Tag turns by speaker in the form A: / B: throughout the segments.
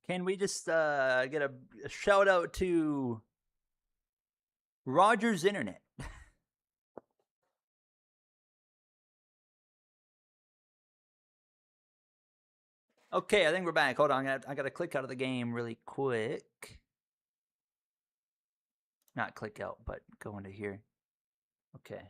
A: Can we just get a shout out to Roger's Internet? Okay, I think we're back. Hold on, I gotta click out of the game really quick. Not click out, but go into here. Okay.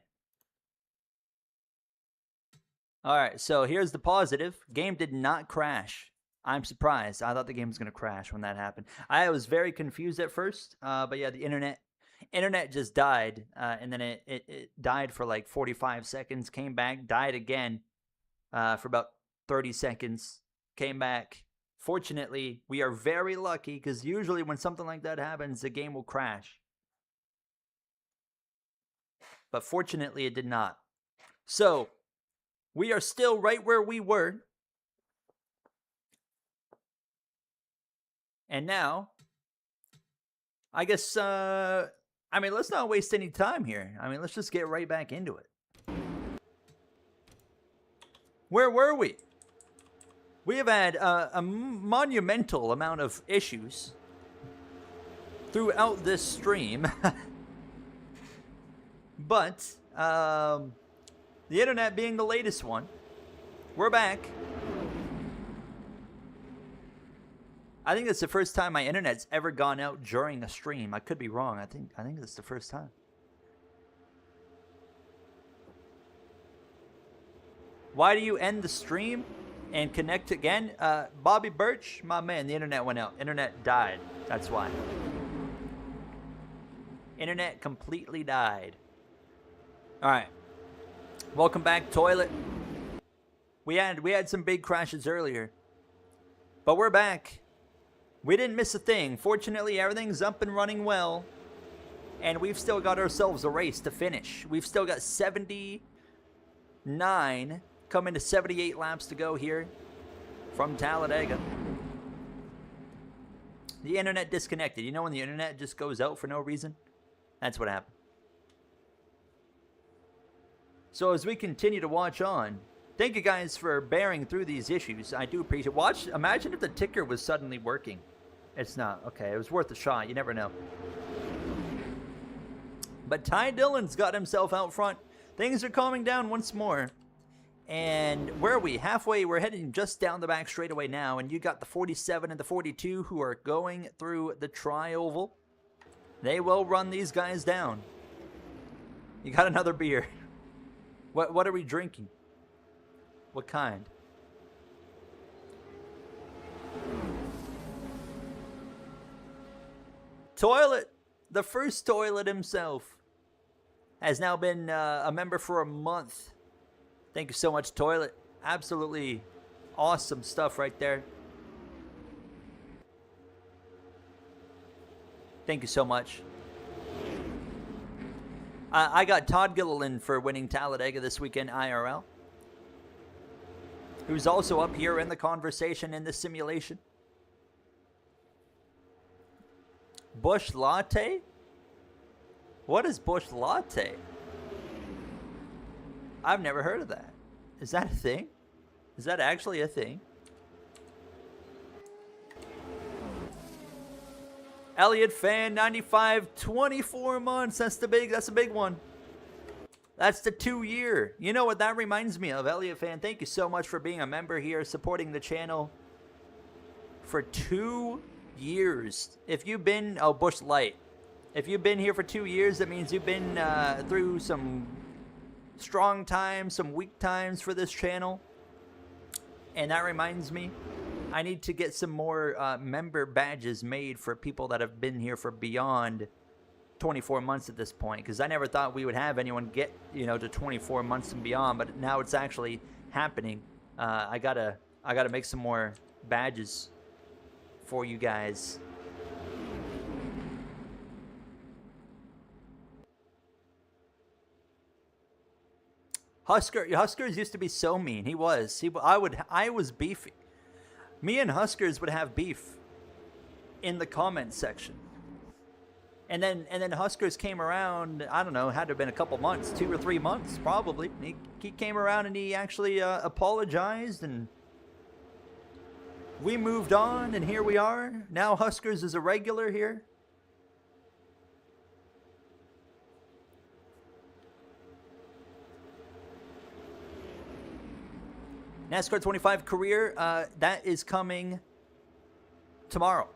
A: All right, so here's the positive. Game did not crash. I'm surprised. I thought the game was going to crash when that happened. I was very confused at first, but yeah, the internet just died, and then it died for like 45 seconds, came back, died again for about 30 seconds, came back. Fortunately, we are very lucky because usually when something like that happens, the game will crash. But fortunately, it did not. So we are still right where we were. And now, I guess, let's not waste any time here. Let's just get right back into it. Where were we? We have had a monumental amount of issues throughout this stream. But, the internet being the latest one, we're back. I think it's the first time my internet's ever gone out during a stream. I could be wrong. I think it's the first time. Why do you end the stream and connect again? Bobby Birch, my man, the internet went out. Internet died. That's why. Internet completely died. All right. Welcome back, Toilet. We had some big crashes earlier, but we're back. We didn't miss a thing. Fortunately, everything's up and running well, and we've still got ourselves a race to finish. We've still got 79, coming to 78 laps to go here from Talladega. The internet disconnected. You know when the internet just goes out for no reason? That's what happened. So as we continue to watch on, thank you guys for bearing through these issues. I do appreciate it. Imagine if the ticker was suddenly working. It's not. Okay, it was worth a shot. You never know. But Ty Dillon's got himself out front. Things are calming down once more. And where are we? Halfway. We're heading just down the back straightaway now. And you got the 47 and the 42 who are going through the tri-oval. They will run these guys down. You got another beer. What are we drinking? What kind? Toilet, the first Toilet himself, has now been a member for a month. Thank you so much, Toilet. Absolutely awesome stuff right there. Thank you so much. I got Todd Gilliland for winning Talladega this weekend IRL, who's also up here in the conversation in the simulation. Bush Latte? What is Bush Latte? I've never heard of that. Is that a thing? Is that actually a thing? Elliot Fan 95, 24 months. That's a big one. That's the 2-year. You know what that reminds me of, Elliot Fan? Thank you so much for being a member here, supporting the channel for 2 years. If you've been Bush Light, if you've been here for 2 years, that means you've been through some strong times, some weak times for this channel. And that reminds me, I need to get some more member badges made for people that have been here for beyond 24 months at this point, because I never thought we would have anyone get, to 24 months and beyond, but now it's actually happening. I gotta make some more badges for you guys. Huskers used to be so mean. I was beefy. Me and Huskers would have beef in the comments section. And then Huskers came around, I don't know, had to have been a couple months, 2 or 3 months probably. He came around and he actually apologized, and We moved on, and here we are. Now Huskers is a regular here. NASCAR 25 career, that is coming tomorrow.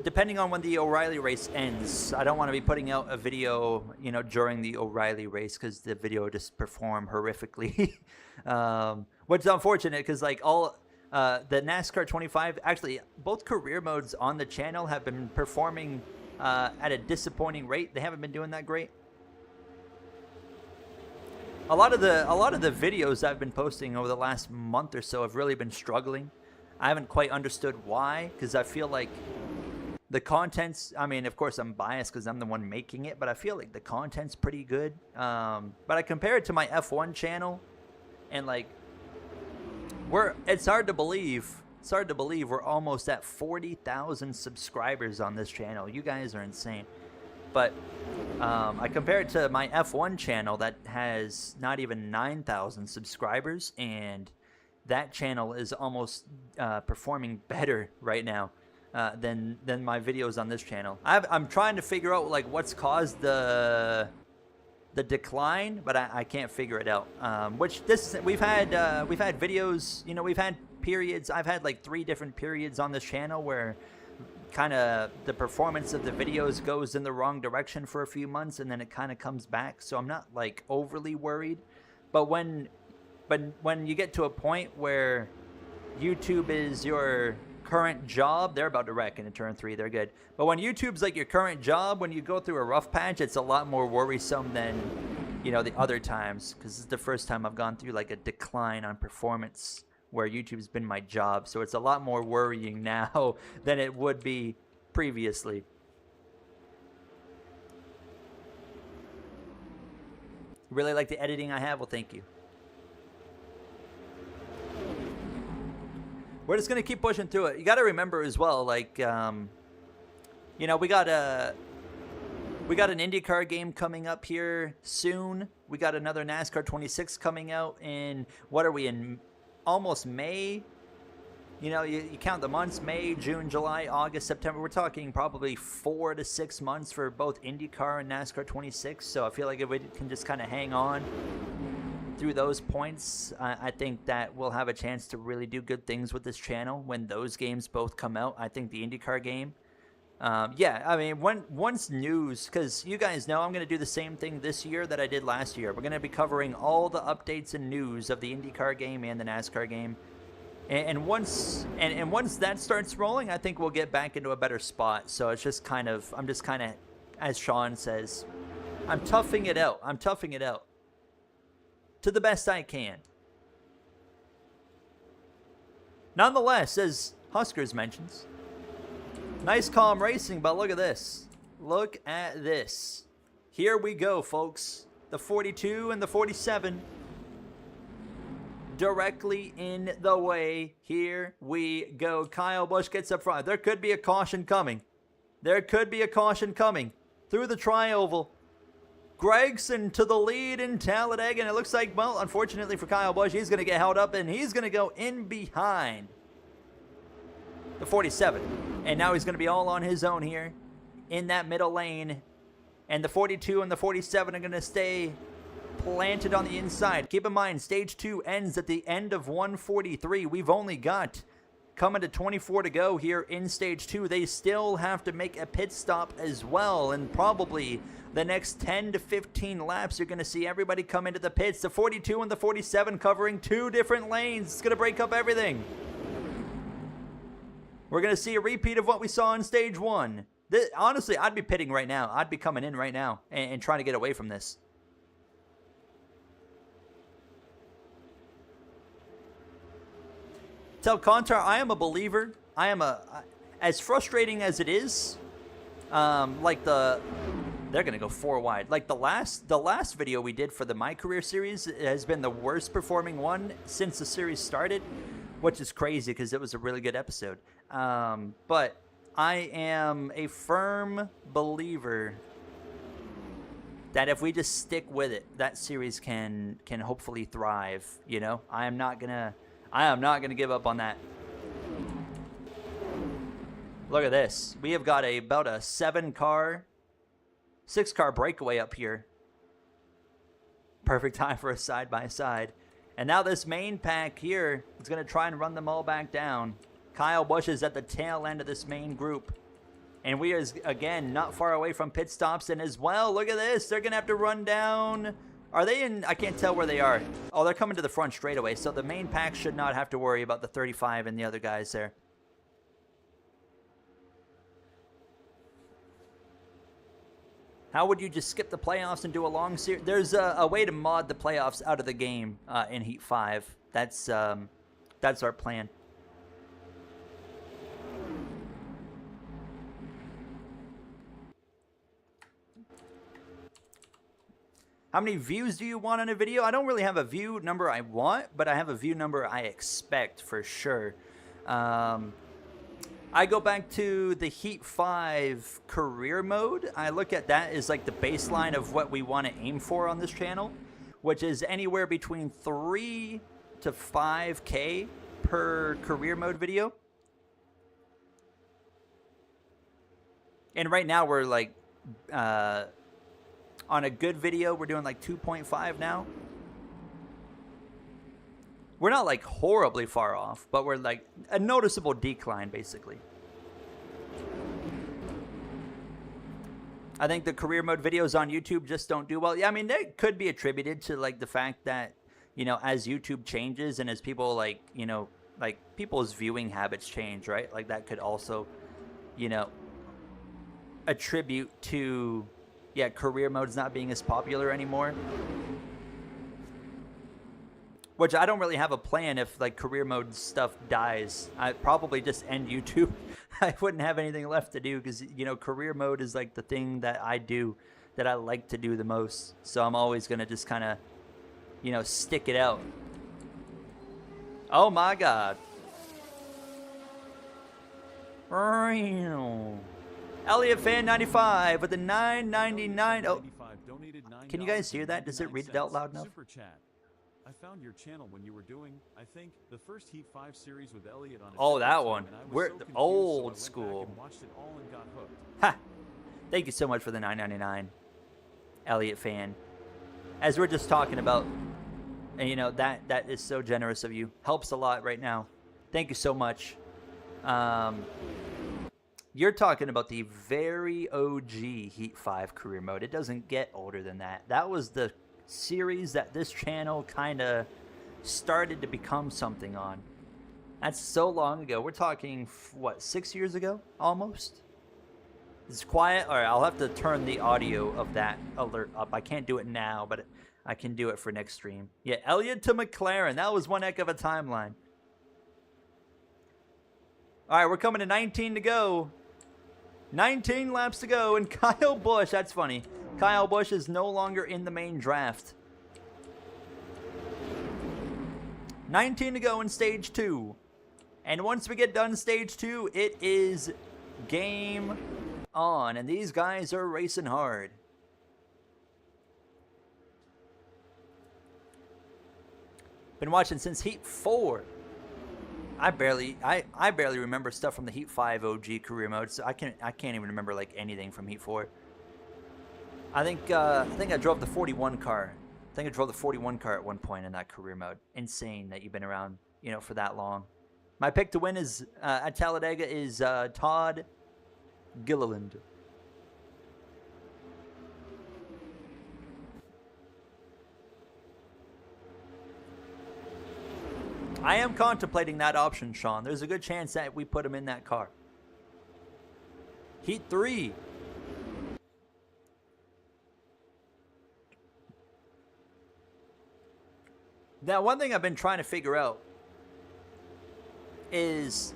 A: Depending on when the O'Reilly race ends. I don't want to be putting out a video, during the O'Reilly race because the video just performed horrifically, which is unfortunate because all the NASCAR 25, actually both career modes on the channel have been performing at a disappointing rate. They haven't been doing that great. A lot of the videos I've been posting over the last month or so have really been struggling. I haven't quite understood why, because I feel like the content's, of course I'm biased because I'm the one making it, but I feel like the content's pretty good. But I compare it to my F1 channel, and it's hard to believe we're almost at 40,000 subscribers on this channel. You guys are insane. But I compare it to my F1 channel that has not even 9,000 subscribers, and that channel is almost performing better right now than my videos on this channel. I'm trying to figure out what's caused the decline, but I can't figure it out. We've had videos, we've had periods. I've had 3 different periods on this channel where kind of the performance of the videos goes in the wrong direction for a few months, and then it kind of comes back. So I'm not overly worried. But when you get to a point where YouTube is your current job, they're about to wreck in turn 3. They're good. But when YouTube's your current job, when you go through a rough patch, it's a lot more worrisome than the other times, because it's the first time I've gone through a decline on performance where YouTube's been my job. So it's a lot more worrying now than it would be previously. Really like the editing I have? Well, thank you. We're just going to keep pushing through it. You got to remember as well, we got an IndyCar game coming up here soon. We got another NASCAR 26 coming out in, what are we in? Almost May. You count the months: May, June, July, August, September. We're talking probably 4 to 6 months for both IndyCar and NASCAR 26. So I feel like if we can just kind of hang on through those points, I think that we'll have a chance to really do good things with this channel when those games both come out. I think the IndyCar game, once news, because you guys know I'm going to do the same thing this year that I did last year. We're going to be covering all the updates and news of the IndyCar game and the NASCAR game. And once that starts rolling, I think we'll get back into a better spot. So it's just I'm just kind of, as Sean says, I'm toughing it out. I'm toughing it out to the best I can. Nonetheless, as Huskers mentions, nice calm racing, but look at this. Look at this. Here we go, folks. The 42 and the 47 directly in the way. Here we go. Kyle Busch gets up front. There could be a caution coming. There could be a caution coming through the tri-oval. Gragson to the lead in Talladega, and it looks like, well, unfortunately for Kyle Busch, he's going to get held up, and he's going to go in behind the 47. And now he's going to be all on his own here in that middle lane. And the 42 and the 47 are going to stay planted on the inside. Keep in mind, stage 2 ends at the end of 143. We've only got coming to 24 to go here in stage 2. They still have to make a pit stop as well. And probably the next 10 to 15 laps, you're going to see everybody come into the pits. The 42 and the 47 covering 2 different lanes. It's going to break up everything. We're going to see a repeat of what we saw in stage 1. Honestly, I'd be pitting right now. I'd be coming in right now and trying to get away from this. Tell Contar, I am a believer. As frustrating as it is, they're going to go 4 wide. Like the last video we did for the My Career series has been the worst performing one since the series started, which is crazy because it was a really good episode. But I am a firm believer that if we just stick with it, that series can hopefully thrive. I am not gonna give up on that. Look at this. We have got about a 6-car breakaway up here. Perfect time for a side-by-side. And now this main pack here is going to try and run them all back down. Kyle Busch is at the tail end of this main group. And we are, again, not far away from pit stops. And as well, look at this. They're going to have to run down. Are they in? I can't tell where they are. Oh, they're coming to the front straightaway. So the main pack should not have to worry about the 35 and the other guys there. How would you just skip the playoffs and do a long series? There's a way to mod the playoffs out of the game in Heat 5. That's our plan. How many views do you want on a video? I don't really have a view number I want, but I have a view number I expect for sure. I go back to the Heat 5 career mode. I look at that as like the baseline of what we want to aim for on this channel, which is anywhere between 3 to 5K per career mode video. And right now we're like, on a good video, we're doing like 2.5 now. We're not like horribly far off, but we're like a noticeable decline, basically. I think the career mode videos on YouTube just don't do well. Yeah, I mean, that could be attributed to like the fact that, you know, as YouTube changes and as people like, you know, like people's viewing habits change, right? Like that could also, you know, attribute to, yeah, career mode's not being as popular anymore. Which I don't really have a plan if like career mode stuff dies. I'd probably just end YouTube. I wouldn't have anything left to do because, you know, career mode is like the thing that I do, that I like to do the most. So I'm always going to just kind of, you know, stick it out. Oh my God. Elliot Fan 95 with the 9.99. Oh, can you guys hear that? Does it read it out loud enough?
B: Super chat. I found your channel when you were doing, I think, the first Heat 5 series with Elliot on.
A: Oh, that one. We're so old school.
B: Watched it all and got hooked.
A: Ha! Thank you so much for the 9.99, Elliot Fan. As we're just talking about, and you know that is so generous of you. Helps a lot right now. Thank you so much. You're talking about the very OG Heat 5 career mode. It doesn't get older than that. That was the series that this channel kind of started to become something on. That's so long ago. We're talking, what, 6 years ago? Almost? It's quiet? All right, I'll have to turn the audio of that alert up. I can't do it now, but I can do it for next stream. Yeah, Elliott to McLaren. That was one heck of a timeline. All right, we're coming to 19 to go. 19 laps to go, and Kyle Busch, that's funny. Kyle Busch is no longer in the main draft. 19 to go in stage 2. And once we get done stage 2, it is game on. And these guys are racing hard. Been watching since Heat 4. I barely remember stuff from the Heat 5 OG career mode, so I can't even remember like anything from Heat 4. I think I drove the 41 car. I think I drove the 41 car at one point in that career mode. Insane that you've been around, you know, for that long. My pick to win is at Talladega is Todd Gilliland. I am contemplating that option, Sean. There's a good chance that we put him in that car. Heat 3. Now, one thing I've been trying to figure out is,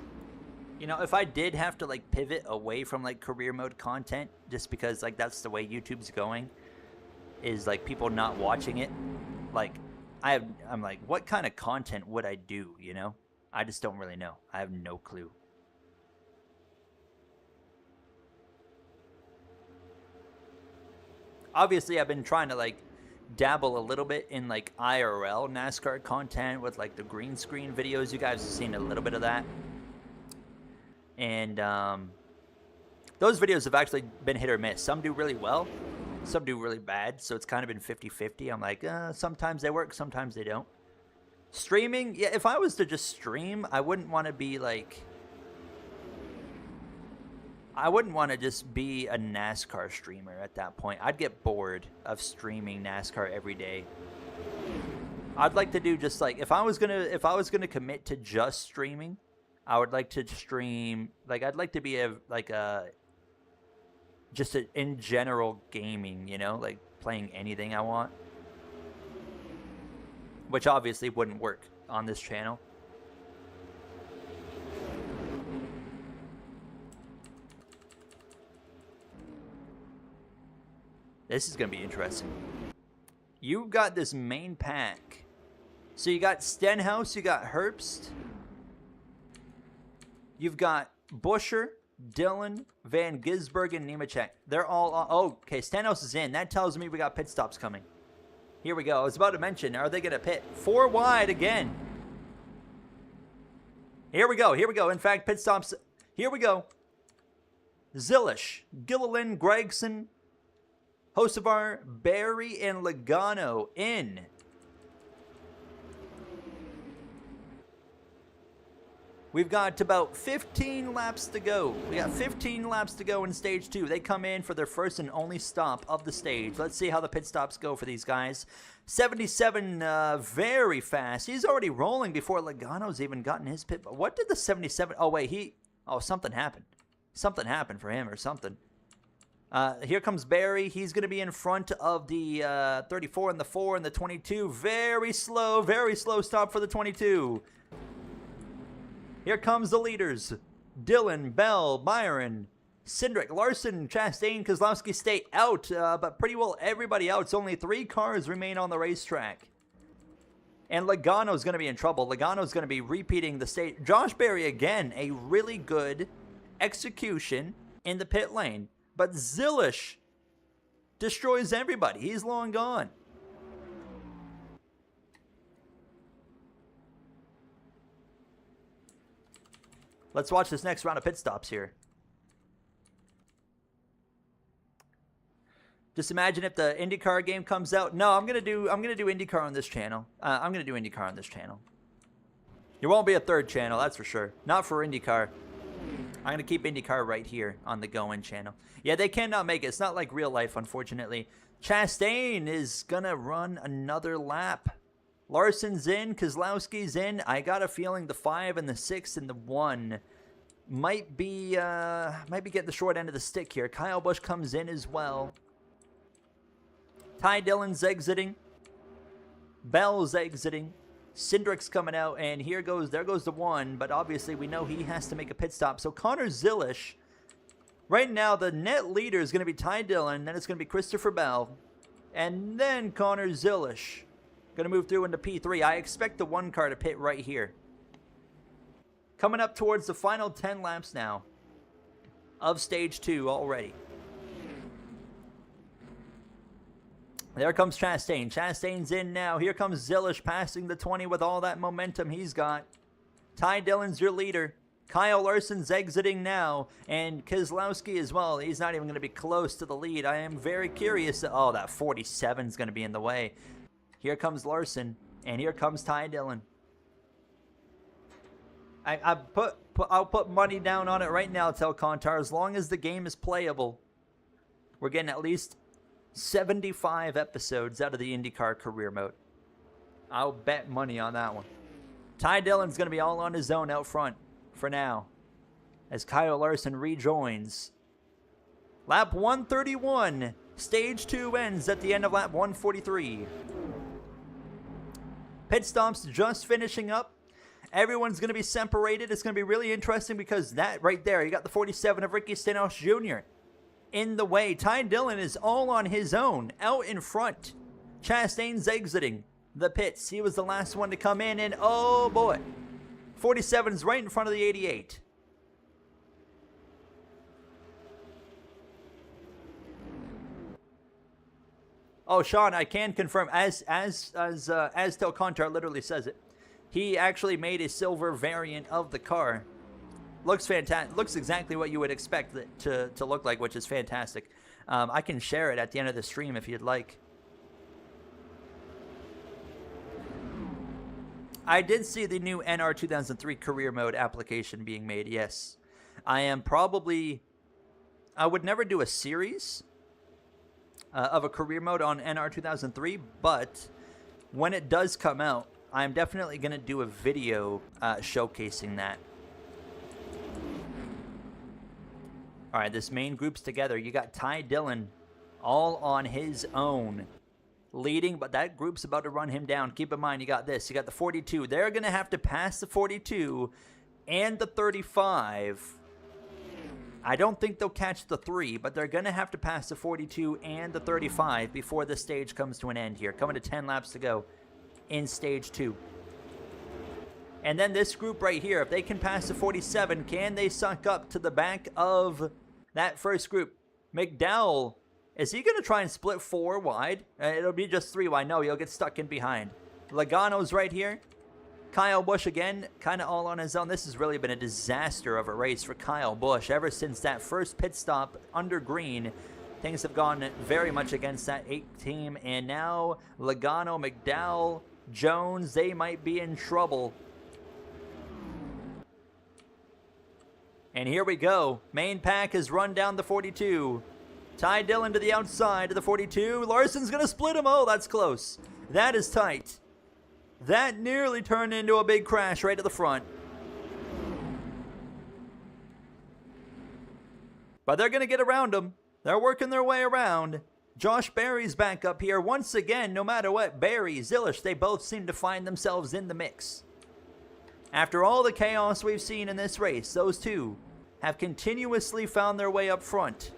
A: you know, if I did have to, like, pivot away from, like, career mode content, just because, like, that's the way YouTube's going, is, like, people not watching it, like, I'm like, what kind of content would I do, you know? I just don't really know. I have no clue. Obviously, I've been trying to, like, dabble a little bit in, like, IRL NASCAR content with, like, the green screen videos. You guys have seen a little bit of that. And, Those videos have actually been hit or miss. Some do really well, some do really bad, so it's kind of been 50-50. I'm like, sometimes they work, sometimes they don't. Streaming, yeah, if I was to just stream, I wouldn't want to be like... I wouldn't want to just be a NASCAR streamer at that point. I'd get bored of streaming NASCAR every day. I'd like to do just like, if I was gonna commit to just streaming, I would like to stream, like, I'd like to be in general gaming, you know, like playing anything I want. Which obviously wouldn't work on this channel. This is going to be interesting. You got this main pack. So you got Stenhouse, you got Herbst. You've got Buescher, Dillon, Van Gisbergen, and Nemechek. They're all on. Oh, okay, Stenhouse is in. That tells me we got pit stops coming. Here we go. I was about to mention, are they going to pit? 4 wide again. Here we go. Here we go. In fact, pit stops. Here we go. Zilish, Gilliland, Gregson, Hocevar, Barry, and Logano in. We've got about 15 laps to go. We got 15 laps to go in stage 2. They come in for their first and only stop of the stage. Let's see how the pit stops go for these guys. 77, very fast. He's already rolling before Logano's even gotten his pit. What did the 77? Oh, wait, something happened. Something happened for him or something. Here comes Barry. He's going to be in front of the 34 and the 4 and the 22. Very slow stop for the 22. Here comes the leaders. Dillon, Bell, Byron, Cindric, Larson, Chastain, Keselowski stay out, but pretty well everybody out. It's only 3 cars remain on the racetrack. And Logano's going to be in trouble. Logano's going to be repeating the stage. Josh Berry, again, a really good execution in the pit lane. But Zilish destroys everybody. He's long gone. Let's watch this next round of pit stops here. Just imagine if the IndyCar game comes out. No, I'm gonna do IndyCar on this channel. I'm gonna do IndyCar on this channel. There won't be a third channel, that's for sure. Not for IndyCar. I'm gonna keep IndyCar right here on the Go In channel. Yeah, they cannot make it. It's not like real life, unfortunately. Chastain is gonna run another lap. Larson's in, Keselowski's in. I got a feeling the 5 and the 6 and the 1 might be getting the short end of the stick here. Kyle Busch comes in as well. Ty Dillon's exiting. Bell's exiting. Cindric's coming out, and there goes the 1, but obviously we know he has to make a pit stop. So Connor Zilish, right now the net leader is going to be Ty Dillon, then it's going to be Christopher Bell, and then Connor Zilish. Going to move through into P3. I expect the 1 car to pit right here. Coming up towards the final 10 laps now of stage 2 already. There comes Chastain. Chastain's in now. Here comes Zilish passing the 20 with all that momentum he's got. Ty Dillon's your leader. Kyle Larson's exiting now. And Keselowski as well. He's not even going to be close to the lead. I am very curious. Oh, that 47's going to be in the way. Here comes Larson, and here comes Ty Dillon. I'll put money down on it right now, Tel Contar. As long as the game is playable, we're getting at least 75 episodes out of the IndyCar career mode. I'll bet money on that one. Ty Dillon's going to be all on his own out front for now, as Kyle Larson rejoins. Lap 131. Stage 2 ends at the end of lap 143. Pit stops just finishing up. Everyone's going to be separated. It's going to be really interesting because that right there, you got the 47 of Ricky Stenhouse Jr. in the way. Ty Dillon is all on his own, out in front. Chastain's exiting the pits. He was the last one to come in, and oh boy, 47's right in front of the 88. Oh, Sean, I can confirm, as Tel Contar literally says it, he actually made a silver variant of the car. Looks fantastic. Looks exactly what you would expect it to look like, which is fantastic. I can share it at the end of the stream if you'd like. I did see the new NR2003 career mode application being made, yes. I would never do a series of a career mode on NR2003, but when it does come out, I'm definitely going to do a video showcasing that. All right, this main group's together. You got Ty Dillon all on his own, leading, but that group's about to run him down. Keep in mind, you got this. You got the 42. They're going to have to pass the 42 and the 35. I don't think they'll catch the 3, but they're going to have to pass the 42 and the 35 before the stage comes to an end here. Coming to 10 laps to go in stage 2. And then this group right here, if they can pass the 47, can they suck up to the back of that first group? McDowell, is he going to try and split 4 wide? It'll be just 3 wide. No, he'll get stuck in behind. Logano's right here. Kyle Busch again, kind of all on his own. This has really been a disaster of a race for Kyle Busch. Ever since that first pit stop under green, things have gone very much against that 8 team. And now Logano, McDowell, Jones, they might be in trouble. And here we go. Main pack has run down the 42. Ty Dillon to the outside of the 42. Larson's going to split him. Oh, that's close. That is tight. That nearly turned into a big crash right at the front. But they're going to get around him. They're working their way around. Josh Berry's back up here. Once again, no matter what, Berry, Zilish, they both seem to find themselves in the mix. After all the chaos we've seen in this race, those two have continuously found their way up front.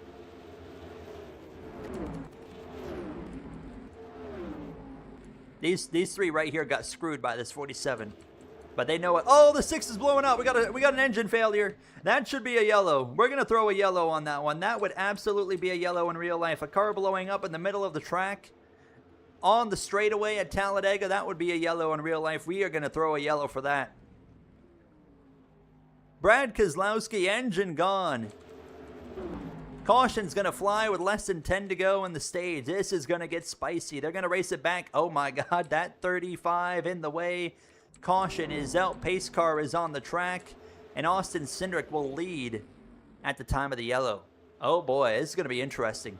A: These 3 right here got screwed by this 47. But they know it. Oh, the 6 is blowing up. We got an engine failure. That should be a yellow. We're going to throw a yellow on that one. That would absolutely be a yellow in real life. A car blowing up in the middle of the track on the straightaway at Talladega, that would be a yellow in real life. We are going to throw a yellow for that. Brad Keselowski, engine gone. Caution's going to fly with less than 10 to go in the stage. This is going to get spicy. They're going to race it back. Oh my God, that 35 in the way. Caution is out. Pace car is on the track. And Austin Cindric will lead at the time of the yellow. Oh boy, this is going to be interesting.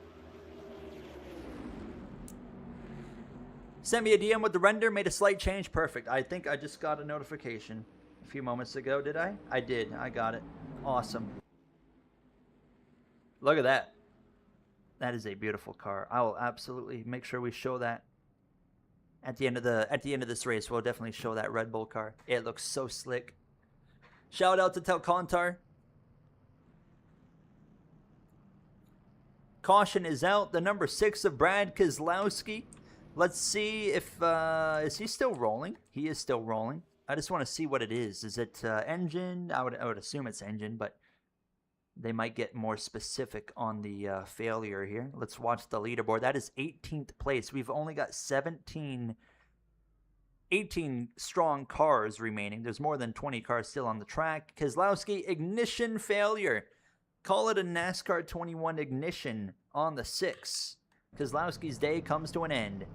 A: Sent me a DM with the render, made a slight change. Perfect. I think I just got a notification a few moments ago. Did I? I did. I got it. Awesome. Look at that. That is a beautiful car. I will absolutely make sure we show that at the end of this race. We'll definitely show that Red Bull car. It looks so slick. Shout out to Telcontar. Caution is out. The number 6 of Brad Keselowski. Let's see if is he still rolling? He is still rolling. I just want to see what it is. Is it engine? I would assume it's engine, but they might get more specific on the failure here. Let's watch the leaderboard. That is 18th place. We've only got 18 strong cars remaining. There's more than 20 cars still on the track. Keselowski, ignition failure. Call it a NASCAR 21 ignition on the 6. Keselowski's day comes to an end.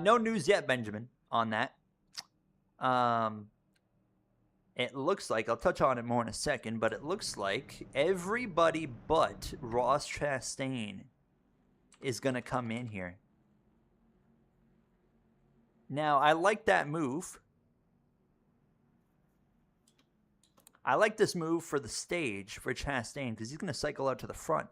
A: No news yet, Benjamin, on that. It looks like, I'll touch on it more in a second, but it looks like everybody but Ross Chastain is going to come in here. Now, I like that move. I like this move for the stage for Chastain because he's going to cycle out to the front.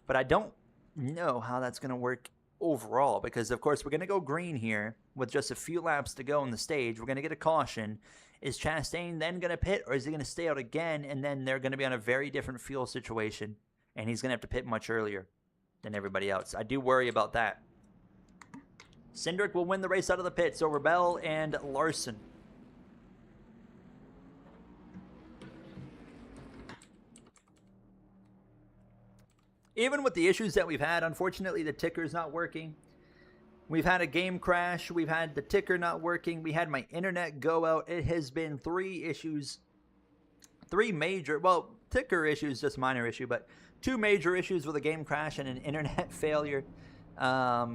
A: But I don't know how that's going to work overall because, of course, we're going to go green here with just a few laps to go in the stage. We're going to get a caution. Is Chastain then going to pit, or is he going to stay out again, and then they're going to be on a very different fuel situation, and he's going to have to pit much earlier than everybody else? I do worry about that. Cindric will win the race out of the pits over Bell and Larson. Even with the issues that we've had, unfortunately, the ticker's not working. We've had a game crash. We've had the ticker not working. We had my internet go out. It has been 3 issues. 3 major, well, ticker issues, just minor issue, but 2 major issues with a game crash and an internet failure. I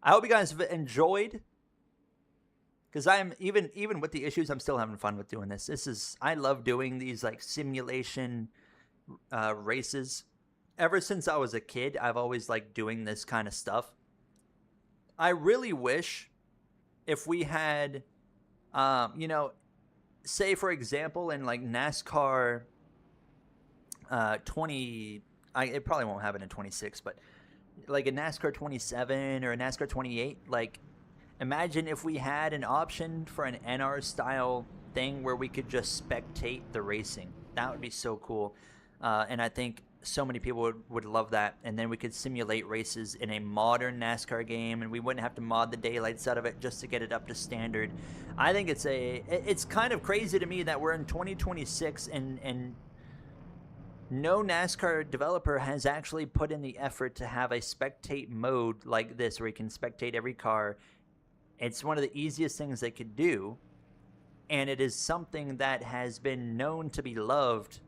A: hope you guys have enjoyed, because I'm even with the issues, I'm still having fun with doing this. I love doing these like simulation races. Ever since I was a kid, I've always liked doing this kind of stuff. I really wish if we had, say for example, in like NASCAR 20, it probably won't happen in 26, but like a NASCAR 27 or a NASCAR 28, like imagine if we had an option for an NR style thing where we could just spectate the racing. That would be so cool. And I think so many people would love that. And then we could simulate races in a modern NASCAR game, and we wouldn't have to mod the daylights out of it just to get it up to standard. I think it's kind of crazy to me that we're in 2026 and no NASCAR developer has actually put in the effort to have a spectate mode like this where you can spectate every car. It's one of the easiest things they could do, and it is something that has been known to be loved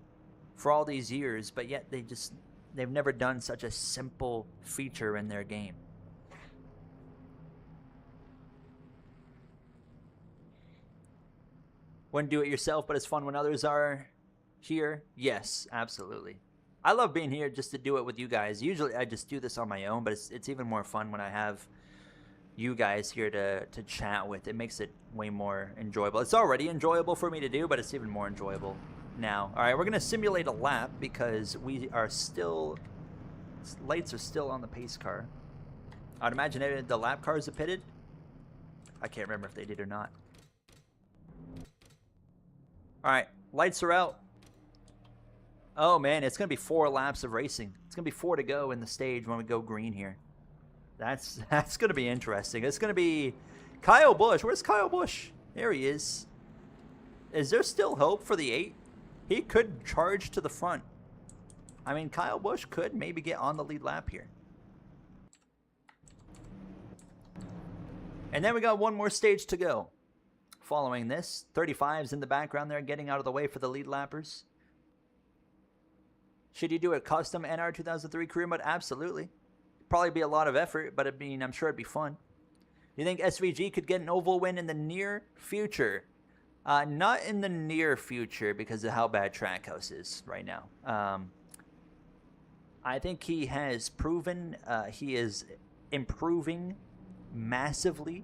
A: for all these years, but yet they've never done such a simple feature in their game. Wouldn't do it yourself, but it's fun when others are here. Yes, absolutely. I love being here just to do it with you guys. Usually I just do this on my own, but it's even more fun when I have you guys here to chat with. It makes it way more enjoyable. It's already enjoyable for me to do, but it's even more enjoyable now. All right, we're going to simulate a lap because we are still, lights are still on the pace car. I'd imagine the lap cars have pitted. I can't remember if they did or not. All right, lights are out. Oh man, it's going to be 4 laps of racing. It's going to be 4 to go in the stage when we go green here. That's going to be interesting. It's going to be Kyle Busch. Where's Kyle Busch? There he is. Is there still hope for the 8? He could charge to the front. I mean, Kyle Busch could maybe get on the lead lap here. And then we got one more stage to go. Following this, 35's in the background there, getting out of the way for the lead lappers. Should you do a custom NR2003 career mode? Absolutely. Probably be a lot of effort, but I'm sure it'd be fun. You think SVG could get an oval win in the near future? Not in the near future because of how bad Trackhouse is right now. I think he has proven he is improving massively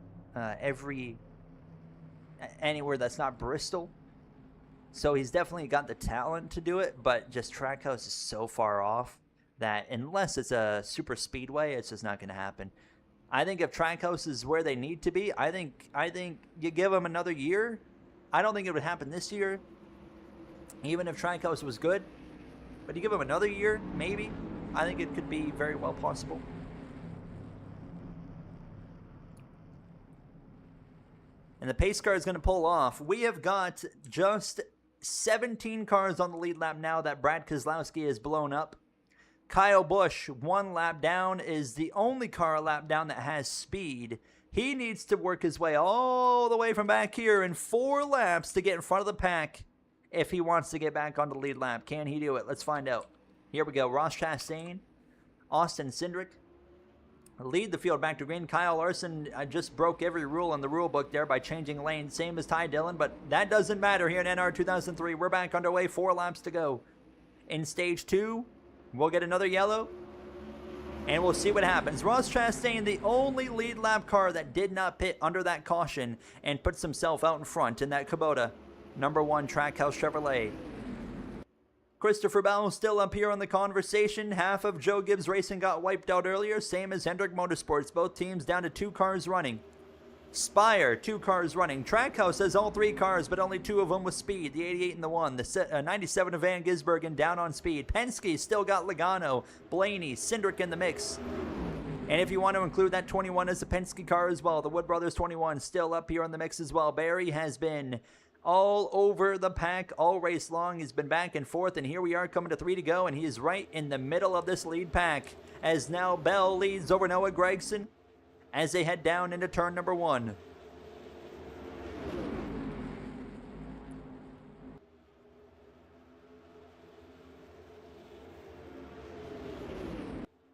A: anywhere that's not Bristol. So he's definitely got the talent to do it, but just Trackhouse is so far off that unless it's a super speedway, it's just not going to happen. I think if Trackhouse is where they need to be, I think you give them another year. I don't think it would happen this year, even if Trackhouse was good. But you give them another year, maybe. I think it could be very well possible. And the pace car is going to pull off. We have got just 17 cars on the lead lap now that Brad Keselowski has blown up. Kyle Busch, 1 lap down, is the only car a lap down that has speed. He needs to work his way all the way from back here in 4 laps to get in front of the pack if he wants to get back on the lead lap. Can he do it? Let's find out. Here we go. Ross Chastain, Austin Cindric lead the field back to green. Kyle Larson just broke every rule in the rule book there by changing lanes, same as Ty Dillon, but that doesn't matter here in NR 2003. We're back underway, 4 laps to go. In stage 2, we'll get another yellow, and we'll see what happens. Ross Chastain, the only lead lap car that did not pit under that caution and puts himself out in front in that Kubota number 1 Trackhouse Chevrolet. Christopher Bell still up here on the conversation. Half of Joe Gibbs Racing got wiped out earlier, same as Hendrick Motorsports. Both teams down to 2 cars running. Spire, 2 cars running. Trackhouse has all 3 cars, but only 2 of them with speed. The 88 and the 1. The 97 of Van Gisbergen down on speed. Penske still got Logano, Blaney, Cindric in the mix. And if you want to include that 21 as a Penske car as well, the Wood Brothers 21 still up here in the mix as well. Barry has been all over the pack all race long. He's been back and forth, and here we are coming to 3 to go, and he is right in the middle of this lead pack as now Bell leads over Noah Gragson. as they head down into turn number 1.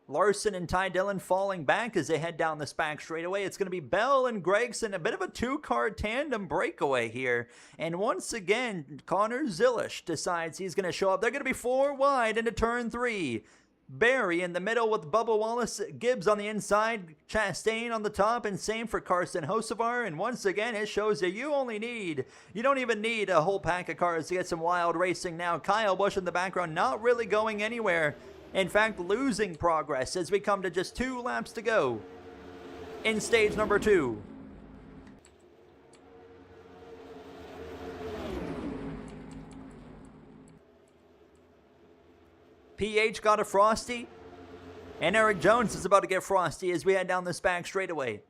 A: Larson and Ty Dillon falling back as they head down this back straightaway. It's going to be Bell and Gregson, a bit of a two-car tandem breakaway here. And once again, Connor Zilish decides he's going to show up. They're going to be 4 wide into turn 3. Barry in the middle with Bubba Wallace, Gibbs on the inside, Chastain on the top, and same for Carson Hocevar. And once again, it shows you you don't even need a whole pack of cars to get some wild racing now. Kyle Busch in the background, not really going anywhere. In fact, losing progress as we come to just 2 laps to go in stage number 2. PH got a frosty, and Eric Jones is about to get frosty as we head down this back straightaway.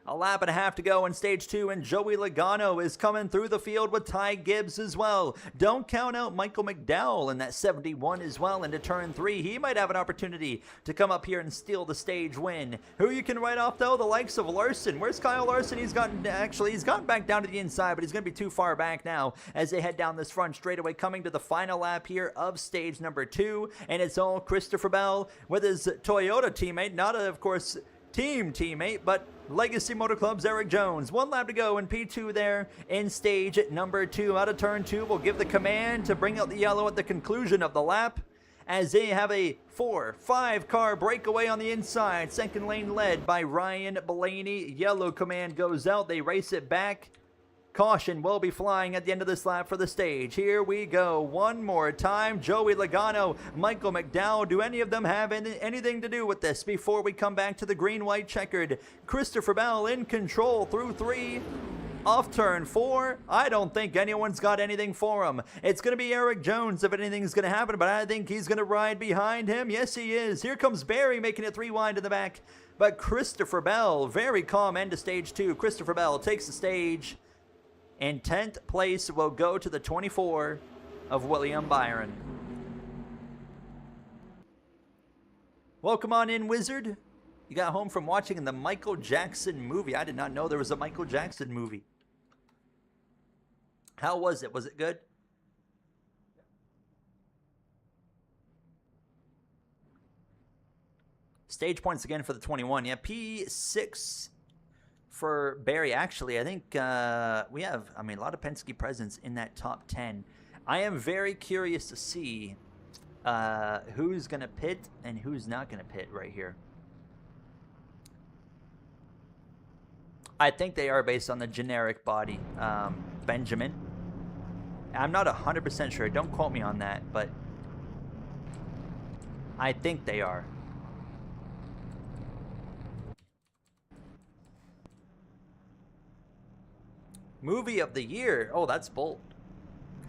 A: A lap and a half to go in stage 2, and Joey Logano is coming through the field with Ty Gibbs as well. Don't count out Michael McDowell in that 71 as well into turn 3. He might have an opportunity to come up here and steal the stage win. Who you can write off, though? The likes of Larson. Where's Kyle Larson? He's gotten back down to the inside, but he's going to be too far back now as they head down this front straightaway, coming to the final lap here of stage number 2. And it's all Christopher Bell with his Toyota teammate, not, of course, team teammate, but Legacy Motor Club's Eric Jones. 1 lap to go in P2 there in stage number 2. Out of turn 2, we'll give the command to bring out the yellow at the conclusion of the lap as they have a 4-5 car breakaway on the inside. Second lane led by Ryan Blaney. Yellow command goes out. They race it back. Caution will be flying at the end of this lap for the stage. Here we go. One more time. Joey Logano, Michael McDowell. Do any of them have anything to do with this before we come back to the green-white checkered? Christopher Bell in control through 3. Off turn 4. I don't think anyone's got anything for him. It's going to be Eric Jones if anything's going to happen, but I think he's going to ride behind him. Yes, he is. Here comes Barry making it 3 wide in the back. But Christopher Bell, very calm end to stage 2. Christopher Bell takes the stage. And 10th place will go to the 24 of William Byron. Welcome on in, Wizard. You got home from watching the Michael Jackson movie. I did not know there was a Michael Jackson movie. How was it? Was it good? Stage points again for the 21. Yeah, P6 for Barry. Actually, I think we have, a lot of Penske presence in that top 10. I am very curious to see who's going to pit and who's not going to pit right here. I think they are based on the generic body. Benjamin. I'm not 100% sure. Don't quote me on that, but I think they are. Movie of the year. Oh, that's bold.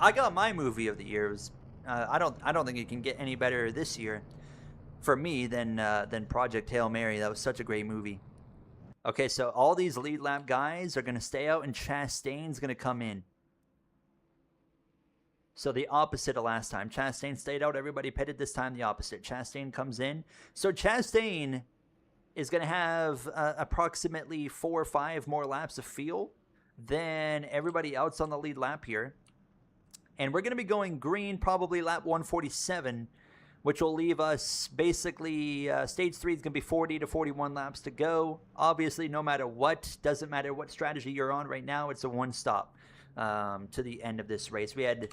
A: I got my movie of the year. It was, I don't think it can get any better this year for me than Project Hail Mary. That was such a great movie. Okay, so all these lead lap guys are going to stay out, and Chastain's going to come in. So the opposite of last time. Chastain stayed out. Everybody pitted. This time the opposite. Chastain comes in. So Chastain is going to have approximately 4 or 5 more laps of fuel than everybody else on the lead lap here. And we're going to be going green probably lap 147, which will leave us basically stage 3 is going to be 40 to 41 laps to go. Obviously, no matter what, doesn't matter what strategy you're on right now, it's a one stop to the end of this race. We had,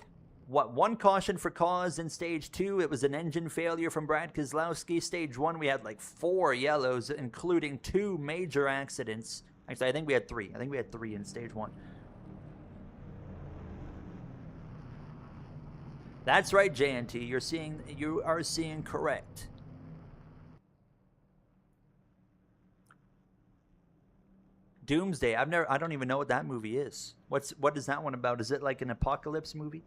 A: one caution for cause in stage 2. It was an engine failure from Brad Keselowski. Stage 1, we had like 4 yellows, including 2 major accidents. Actually, I think we had 3. I think we had 3 in stage 1. That's right, JNT. You are seeing correct. Doomsday. I don't even know what that movie is. What is that one about? Is it like an apocalypse movie?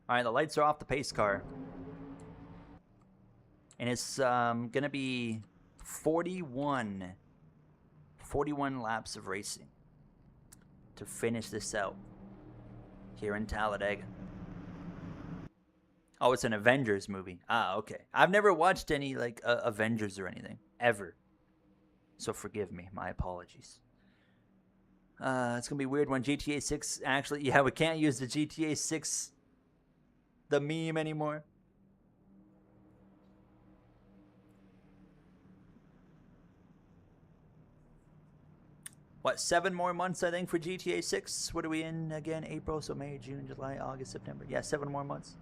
A: All right, the lights are off the pace car. And it's going to be 41 laps of racing to finish this out here in Talladega. Oh, it's an Avengers movie. Ah, okay. I've never watched any like Avengers or anything ever, so forgive me. My apologies. It's gonna be weird when GTA 6 actually. Yeah, we can't use the GTA 6 the meme anymore. What, 7 more months, I think, for GTA 6? What are we in again? April, so May, June, July, August, September. Yeah, 7 more months.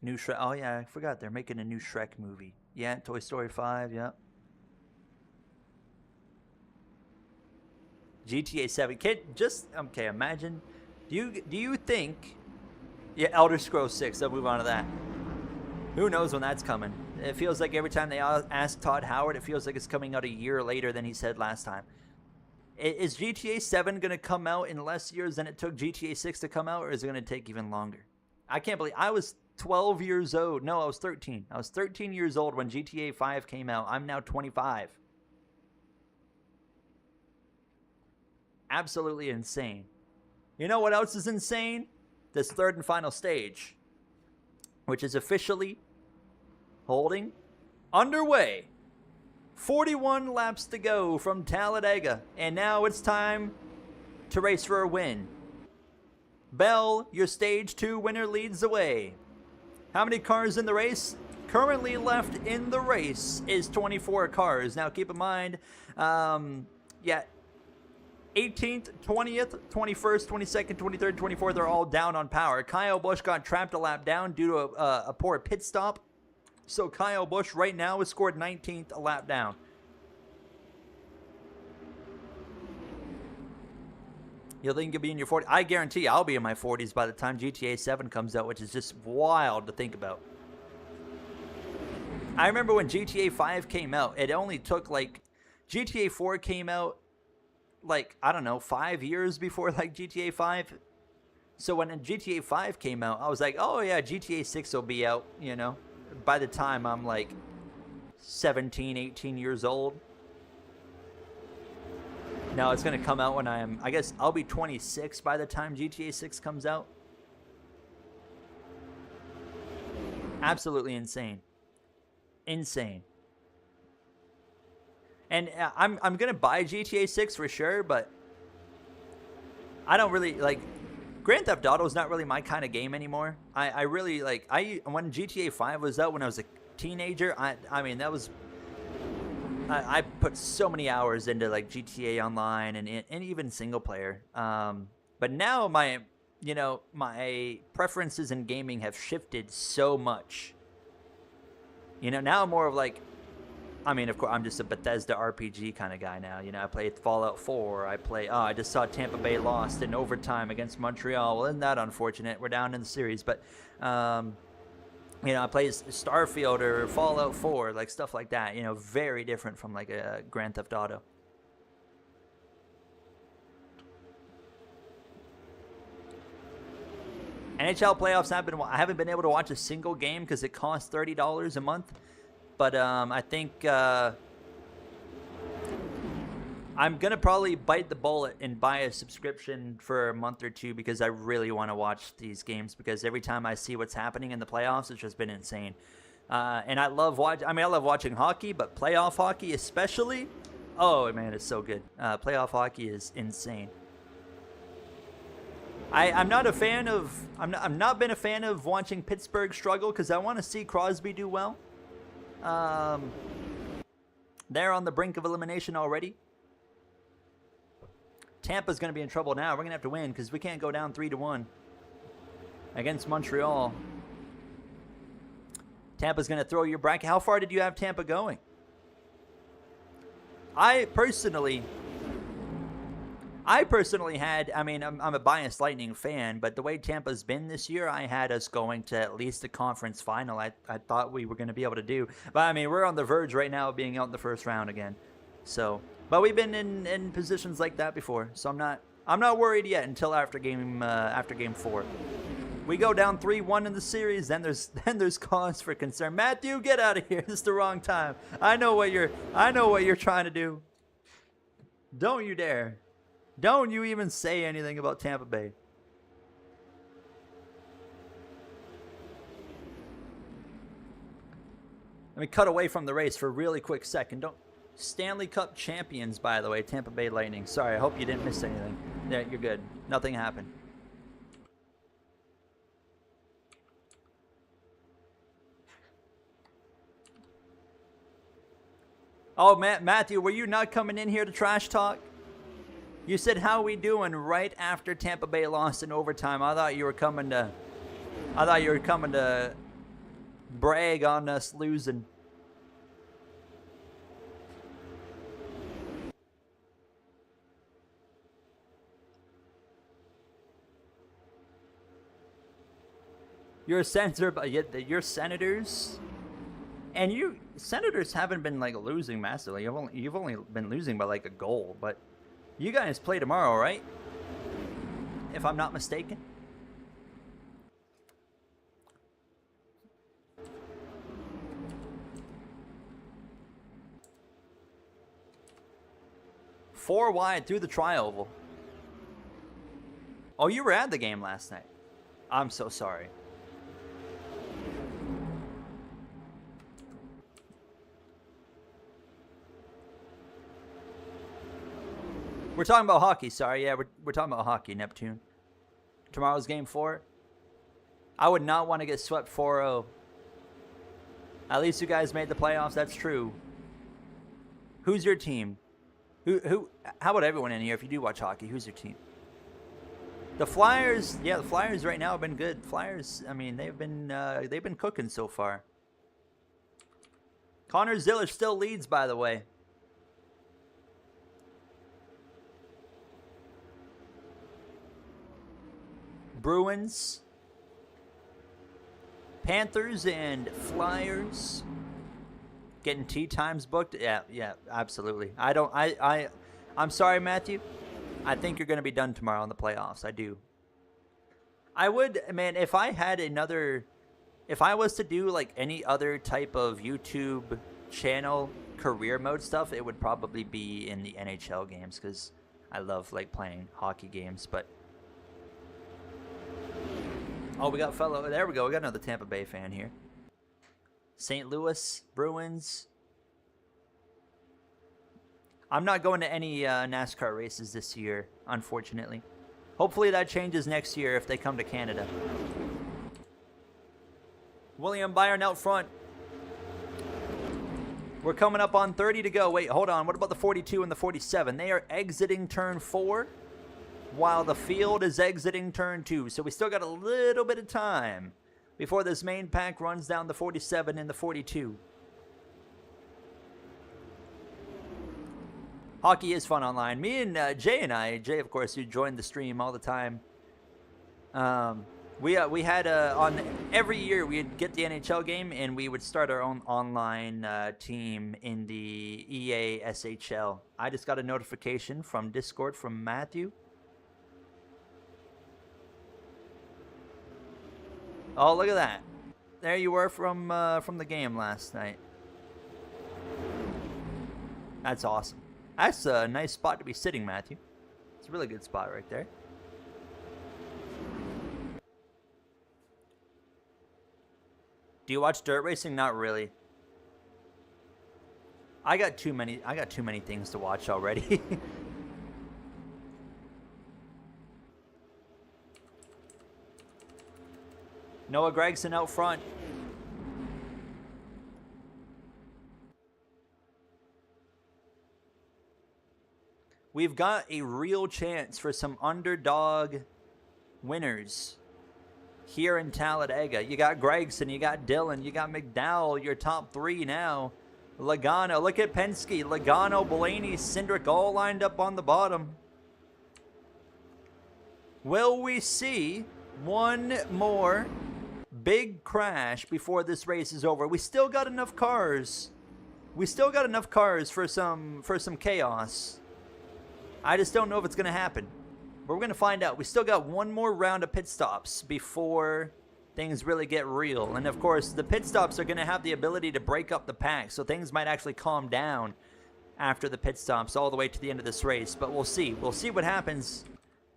A: New Shrek. Oh, yeah, I forgot. They're making a new Shrek movie. Yeah, Toy Story 5, yeah. GTA 7. Okay, imagine. Do you think... Yeah, Elder Scrolls 6. I'll move on to that. Who knows when that's coming? It feels like every time they ask Todd Howard, it feels like it's coming out a year later than he said last time. Is GTA 7 going to come out in less years than it took GTA 6 to come out, or is it going to take even longer? I can't believe... I was 12 years old. No, I was 13. I was 13 years old when GTA 5 came out. I'm now 25. Absolutely insane. You know what else is insane? This third and final stage, which is officially holding underway. 41 laps to go from Talladega, and now it's time to race for a win. Bell, your stage 2 winner, leads the way. How many cars in the race? Currently left in the race is 24 cars. Now keep in mind, 18th, 20th, 21st, 22nd, 23rd, 24th are all down on power. Kyle Busch got trapped a lap down due to a poor pit stop. So Kyle Busch right now has scored 19th, a lap down. You think you'll be in your 40s? I guarantee I'll be in my 40s by the time GTA 7 comes out, which is just wild to think about. I remember when GTA 5 came out, it only took like... GTA 4 came out like, I don't know, 5 years before like GTA 5. So when GTA 5 came out, I was like, oh yeah, GTA 6 will be out, you know, by the time I'm like 17, 18 years old. No, it's going to come out when I guess I'll be 26 by the time GTA 6 comes out. Absolutely insane. Insane. And I'm going to buy GTA 6 for sure, but I don't really, like, Grand Theft Auto is not really my kind of game anymore. I really, like, when GTA 5 was out when I was a teenager, I mean, that was, I put so many hours into, like, GTA Online and even single player. But now my preferences in gaming have shifted so much. You know, now I'm more of like, I mean, of course, I'm just a Bethesda RPG kind of guy now. You know, I play Fallout 4. I just saw Tampa Bay lost in overtime against Montreal. Well, isn't that unfortunate? We're down in the series. But, you know, I play Starfield or Fallout 4, like stuff like that. You know, very different from like a Grand Theft Auto. NHL playoffs I haven't been able to watch a single game because it costs $30 a month. But I think I'm going to probably bite the bullet and buy a subscription for a month or two because I really want to watch these games because every time I see what's happening in the playoffs, it's just been insane. And I love watching hockey, but playoff hockey especially, oh man, it's so good. Playoff hockey is insane. I'm not been a fan of watching Pittsburgh struggle because I want to see Crosby do well. They're on the brink of elimination already. Tampa's going to be in trouble now. We're going to have to win because we can't go down 3-1 against Montreal. Tampa's going to throw your bracket. How far did you have Tampa going? I personally had, I mean, I'm a biased Lightning fan, but the way Tampa's been this year, I had us going to at least the conference final. I thought we were going to be able to do. But, I mean, we're on the verge right now of being out in the first round again. So, but we've been in positions like that before. So I'm I'm not worried yet until after game 4. We go down 3-1 in the series, then there's cause for concern. Matthew, get out of here. This is the wrong time. I know what you're trying to do. Don't you dare. Don't you even say anything about Tampa Bay. Let me cut away from the race for a really quick second. Stanley Cup champions, by the way, Tampa Bay Lightning. Sorry, I hope you didn't miss anything. Yeah, you're good. Nothing happened. Oh, Matthew, were you not coming in here to trash talk? You said, how we doing right after Tampa Bay lost in overtime. I thought you were coming to brag on us losing. You're a senator, but yet you're senators, and senators haven't been like losing massively. You've only been losing by like a goal, but you guys play tomorrow, right? If I'm not mistaken. Four wide through the tri-oval. Oh, you were at the game last night. I'm so sorry. We're talking about hockey, sorry. Yeah, we're talking about hockey, Neptune. Tomorrow's game 4. I would not want to get swept 4-0. At least you guys made the playoffs, that's true. Who's your team? How about everyone in here, if you do watch hockey, who's your team? The Flyers, yeah, the Flyers right now have been good. Flyers, I mean, they've been cooking so far. Connor Ziller still leads, by the way. Bruins, Panthers, and Flyers getting tee times booked. Yeah, absolutely. I'm sorry, Matthew. I think you're going to be done tomorrow in the playoffs. I do. I would, man, if I was to do like any other type of YouTube channel career mode stuff, it would probably be in the NHL games because I love like playing hockey games, but oh, we got there we go. We got another Tampa Bay fan here. St. Louis Bruins. I'm not going to any NASCAR races this year, unfortunately. Hopefully that changes next year if they come to Canada. William Byron out front. We're coming up on 30 to go. Wait, hold on. What about the 42 and the 47? They are exiting turn 4. While the field is exiting turn 2. So we still got a little bit of time before this main pack runs down the 47 and the 42. Hockey is fun online. Me and Jay, of course, who joined the stream all the time. We had on every year we'd get the NHL game and we would start our own online team in the EA SHL. I just got a notification from Discord from Matthew. Oh, look at that. There you were from the game last night. That's awesome. That's a nice spot to be sitting, Matthew. It's a really good spot right there. Do you watch dirt racing? Not really. I got too many things to watch already. Noah Gregson out front. We've got a real chance for some underdog winners here in Talladega. You got Gregson, you got Dillon, you got McDowell, your top 3 now. Logano, look at Penske. Logano, Blaney, Cindric all lined up on the bottom. Will we see one more big crash before this race is over? We still got enough cars. We still got enough cars for some chaos. I just don't know if it's going to happen. We're going to find out. We still got one more round of pit stops before things really get real. And of course, the pit stops are going to have the ability to break up the pack, so things might actually calm down after the pit stops all the way to the end of this race. But we'll see. We'll see what happens,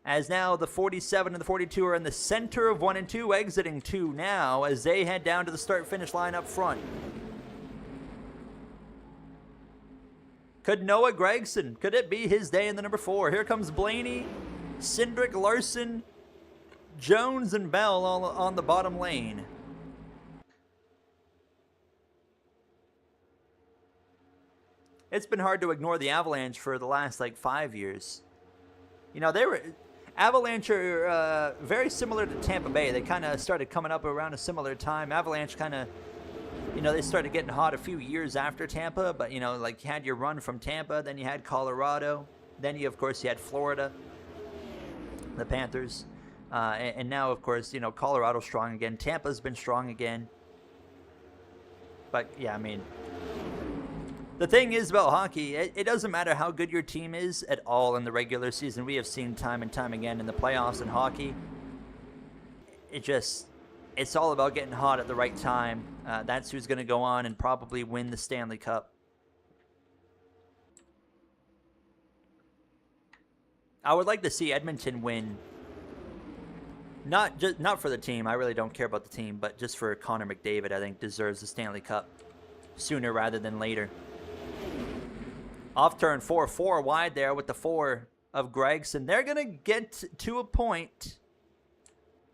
A: as now the 47 and the 42 are in the center of 1 and 2, exiting 2 now as they head down to the start-finish line up front. Could Noah Gragson, could it be his day in the number 4? Here comes Blaney, Cindric, Larson, Jones, and Bell all on the bottom lane. It's been hard to ignore the Avalanche for the last, like, 5 years. You know, Avalanche are very similar to Tampa Bay. They kind of started coming up around a similar time. Avalanche kind of, you know, they started getting hot a few years after Tampa, but, you know, like, you had your run from Tampa, then you had Colorado, then you, of course, you had Florida, the Panthers, and now, of course, you know, Colorado's strong again. Tampa's been strong again. But, yeah, I mean, the thing is about hockey, it doesn't matter how good your team is at all in the regular season. We have seen time and time again in the playoffs in hockey. It's all about getting hot at the right time. That's who's going to go on and probably win the Stanley Cup. I would like to see Edmonton win. Not for the team. I really don't care about the team, but just for Connor McDavid, I think deserves the Stanley Cup sooner rather than later. Off turn 4 wide there with the 4 of Gregson. They're going to get to a point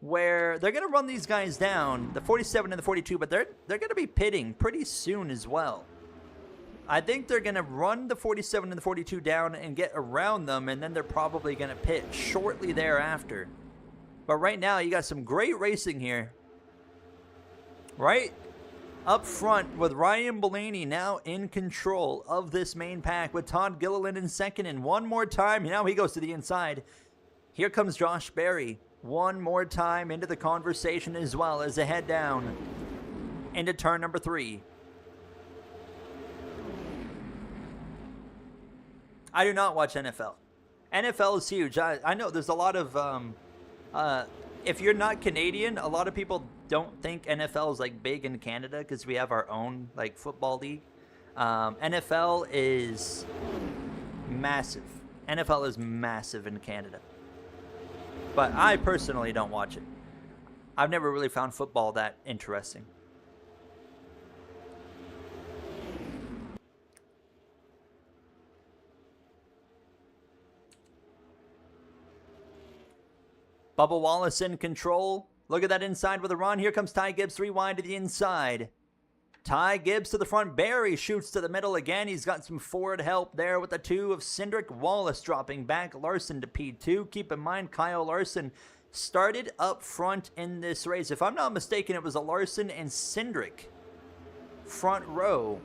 A: where they're going to run these guys down, the 47 and the 42, but they're going to be pitting pretty soon as well. I think they're going to run the 47 and the 42 down and get around them, and then they're probably going to pit shortly thereafter. But right now, you got some great racing here. Right up front with Ryan Blaney now in control of this main pack with Todd Gilliland in second. And one more time, now he goes to the inside. Here comes Josh Berry. One more time into the conversation as well as they head down into turn number 3. I do not watch NFL. NFL is huge. I know there's a lot of, if you're not Canadian, a lot of people don't think NFL is like big in Canada because we have our own like football league. NFL is massive. NFL is massive in Canada. But I personally don't watch it. I've never really found football that interesting. Bubba Wallace in control. Look at that inside with a run. Here comes Ty Gibbs 3 wide to the inside. Ty Gibbs to the front. Barry shoots to the middle again. He's got some forward help there with the 2 of Cindric. Wallace dropping back. Larson to P2. Keep in mind, Kyle Larson started up front in this race. If I'm not mistaken, it was a Larson and Cindric front row.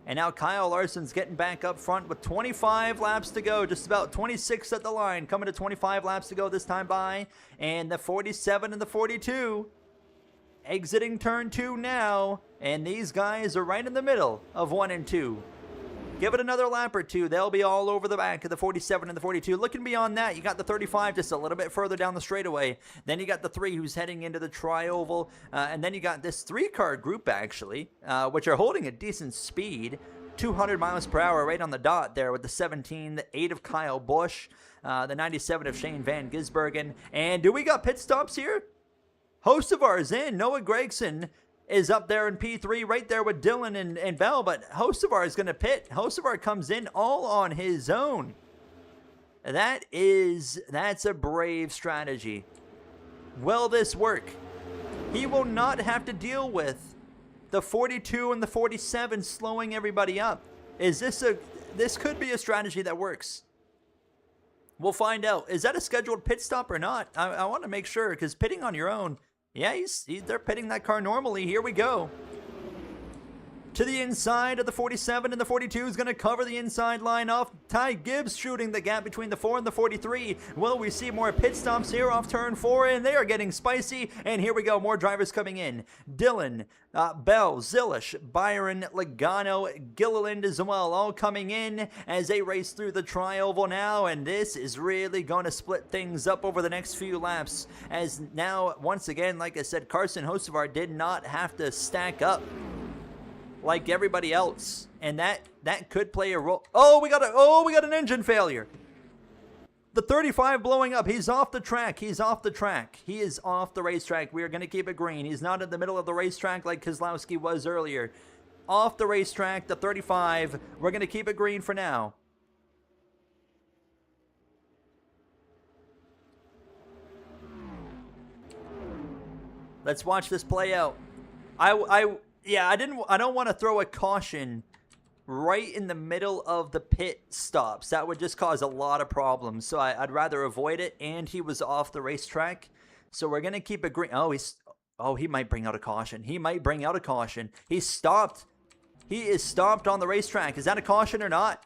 A: And now Kyle Larson's getting back up front with 25 laps to go. Just about 26 at the line. Coming to 25 laps to go this time by. And the 47 and the 42 exiting turn 2 now. And these guys are right in the middle of 1 and 2. Give it another lap or two. They'll be all over the back of the 47 and the 42. Looking beyond that, you got the 35 just a little bit further down the straightaway. Then you got the 3 who's heading into the tri-oval. And then you got this 3-car group, actually, which are holding a decent speed. 200 miles per hour right on the dot there with the 17, the 8 of Kyle Busch, the 97 of Shane Van Gisbergen. And do we got pit stops here? Host of ours in, Noah Gragson, is up there in P3 right there with Dylan and Bell, but Hocevar is going to pit. Hocevar comes in all on his own. That's a brave strategy. Will this work? He will not have to deal with the 42 and the 47 slowing everybody up. This could be a strategy that works. We'll find out. Is that a scheduled pit stop or not? I want to make sure, because pitting on your own, yeah, they're pitting that car normally. Here we go. to the inside of the 47, and the 42 is going to cover the inside line off. Ty Gibbs shooting the gap between the 4 and the 43. Will we see more pit stops here off turn 4? And they are getting spicy. And here we go, more drivers coming in. Dylan, Bell, Zilish, Byron, Logano, Gilliland as well, all coming in as they race through the tri-oval now. And this is really going to split things up over the next few laps. As now, once again, like I said, Carson Hocevar did not have to stack up like everybody else, and that could play a role. Oh, we got an engine failure. The 35 blowing up. He's off the track. He's off the track. He is off the racetrack. We are going to keep it green. He's not in the middle of the racetrack like Keselowski was earlier. Off the racetrack, the 35. We're going to keep it green for now. Let's watch this play out. Yeah, I don't want to throw a caution right in the middle of the pit stops. That would just cause a lot of problems. So I'd rather avoid it. And he was off the racetrack. So we're going to keep it green. Oh, he might bring out a caution. He might bring out a caution. He's stopped. He is stopped on the racetrack. Is that a caution or not?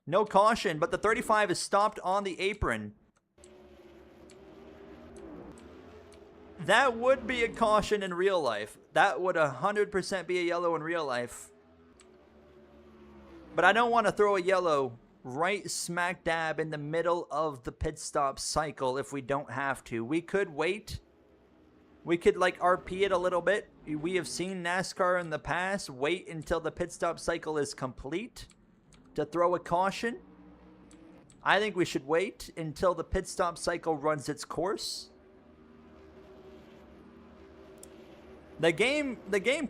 A: No caution, but the 35 is stopped on the apron. That would be a caution in real life. That would 100% be a yellow in real life. But I don't want to throw a yellow right smack dab in the middle of the pit stop cycle if we don't have to. We could wait. We could like RP it a little bit. We have seen NASCAR in the past wait until the pit stop cycle is complete to throw a caution. I think we should wait until the pit stop cycle runs its course. The game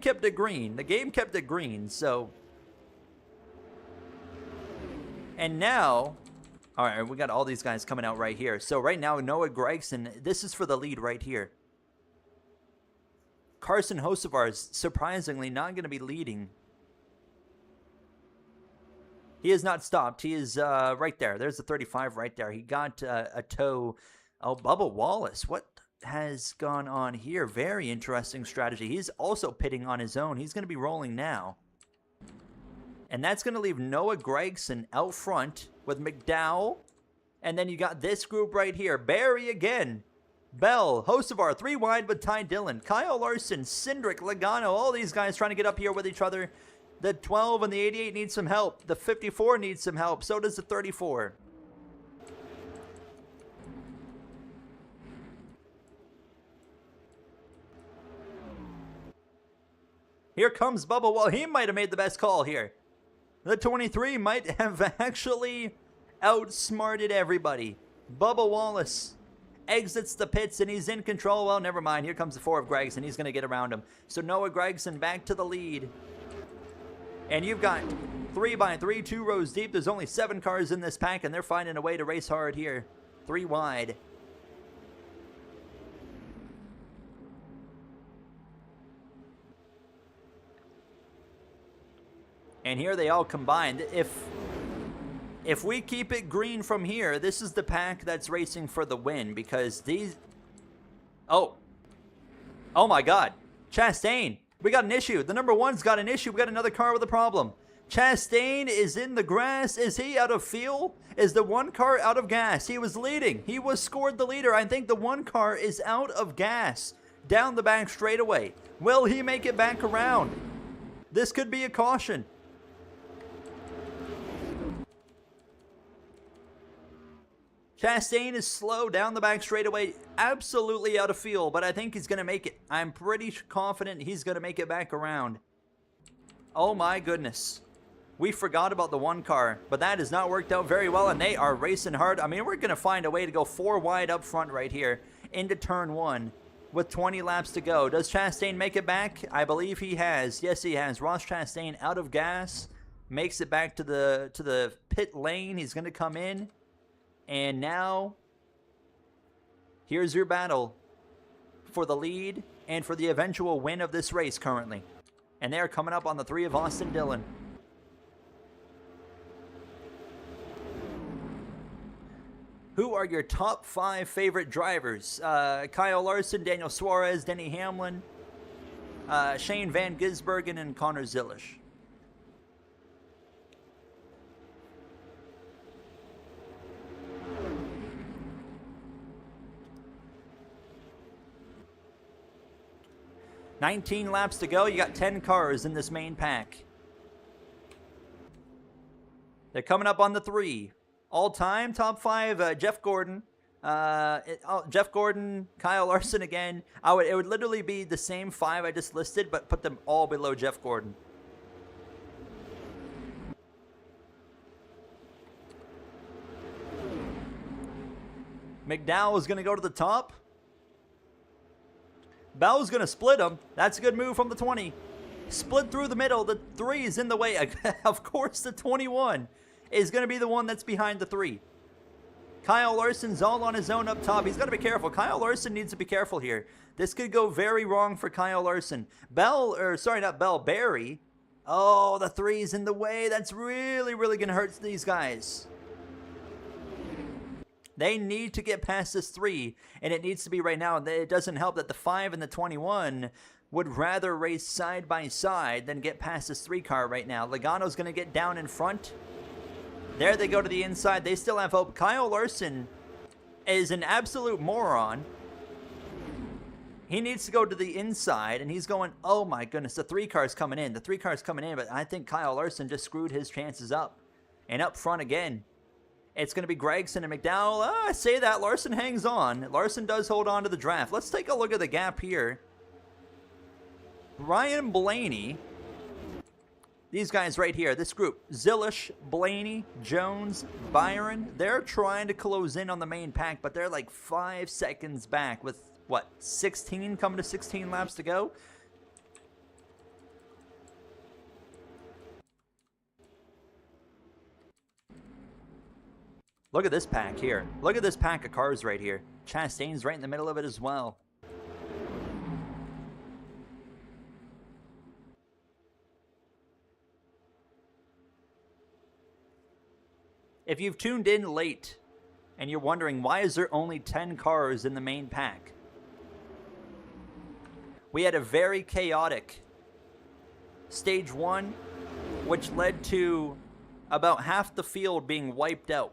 A: kept it green. The game kept it green, so. And now, all right, we got all these guys coming out right here. So right now, Noah Gragson, this is for the lead right here. Carson Hocevar is surprisingly not going to be leading. He is not stopped. He is right there. There's the 35 right there. He got a tow. Oh, Bubba Wallace, what has gone on here? Very interesting strategy. He's also pitting on his own. He's going to be rolling now. And that's going to leave Noah Gragson out front with McDowell. And then you got this group right here. Barry again. Bell, Hocevar, 3 wide with Ty Dillon. Kyle Larson, Cindric, Logano. All these guys trying to get up here with each other. The 12 and the 88 need some help. The 54 needs some help. So does the 34. Here comes Bubba. Well, he might have made the best call here. The 23 might have actually outsmarted everybody. Bubba Wallace exits the pits and he's in control. Well, never mind. Here comes the 4 of Gregson. He's going to get around him. So Noah Gragson back to the lead. And you've got 3x3, 2 rows deep. There's only 7 cars in this pack, and they're finding a way to race hard here. 3 wide. And here they all combined. If we keep it green from here, this is the pack that's racing for the win, because these... Oh my God. Chastain. We got an issue. The number 1's got an issue. We got another car with a problem. Chastain is in the grass. Is he out of fuel? Is the 1 car out of gas? He was leading. He was scored the leader. I think the 1 car is out of gas down the back straightaway. Will he make it back around? This could be a caution. Chastain is slow down the back straightaway, absolutely out of fuel, but I think he's going to make it. I'm pretty confident he's going to make it back around. Oh my goodness. We forgot about the 1 car, but that has not worked out very well, and they are racing hard. I mean, we're going to find a way to go 4 wide up front right here into turn 1 with 20 laps to go. Does Chastain make it back? I believe he has. Yes, he has. Ross Chastain out of gas, makes it back to the pit lane. He's going to come in. And now, here's your battle for the lead and for the eventual win of this race currently. And they are coming up on the 3 of Austin Dillon. Who are your top 5 favorite drivers? Kyle Larson, Daniel Suarez, Denny Hamlin, Shane Van Gisbergen, and Connor Zilish. 19 laps to go. You got 10 cars in this main pack. They're coming up on the 3. All-time top 5, Jeff Gordon. Jeff Gordon, Kyle Larson again. It would literally be the same 5 I just listed, but put them all below Jeff Gordon. McDowell is going to go to the top. Bell's going to split him. That's a good move from the 20. Split through the middle. The 3 is in the way. Of course, the 21 is going to be the one that's behind the 3. Kyle Larson's all on his own up top. He's got to be careful. Kyle Larson needs to be careful here. This could go very wrong for Kyle Larson. Barry. Oh, the 3's in the way. That's really, really going to hurt these guys. They need to get past this 3, and it needs to be right now. It doesn't help that the 5 and the 21 would rather race side by side than get past this 3 car right now. Logano's going to get down in front. There they go to the inside. They still have hope. Kyle Larson is an absolute moron. He needs to go to the inside, and he's going, oh my goodness, the 3 car's coming in. The 3 car's coming in, but I think Kyle Larson just screwed his chances up. And up front again. It's going to be Gregson and McDowell. I say that. Larson hangs on. Larson does hold on to the draft. Let's take a look at the gap here. Ryan Blaney. These guys right here, this group. Zilish, Blaney, Jones, Byron. They're trying to close in on the main pack, but they're like 5 seconds back with, what, 16? Coming to 16 laps to go? Look at this pack here. Look at this pack of cars right here. Chastain's right in the middle of it as well. If you've tuned in late and you're wondering why is there only 10 cars in the main pack, we had a very chaotic stage 1, which led to about half the field being wiped out.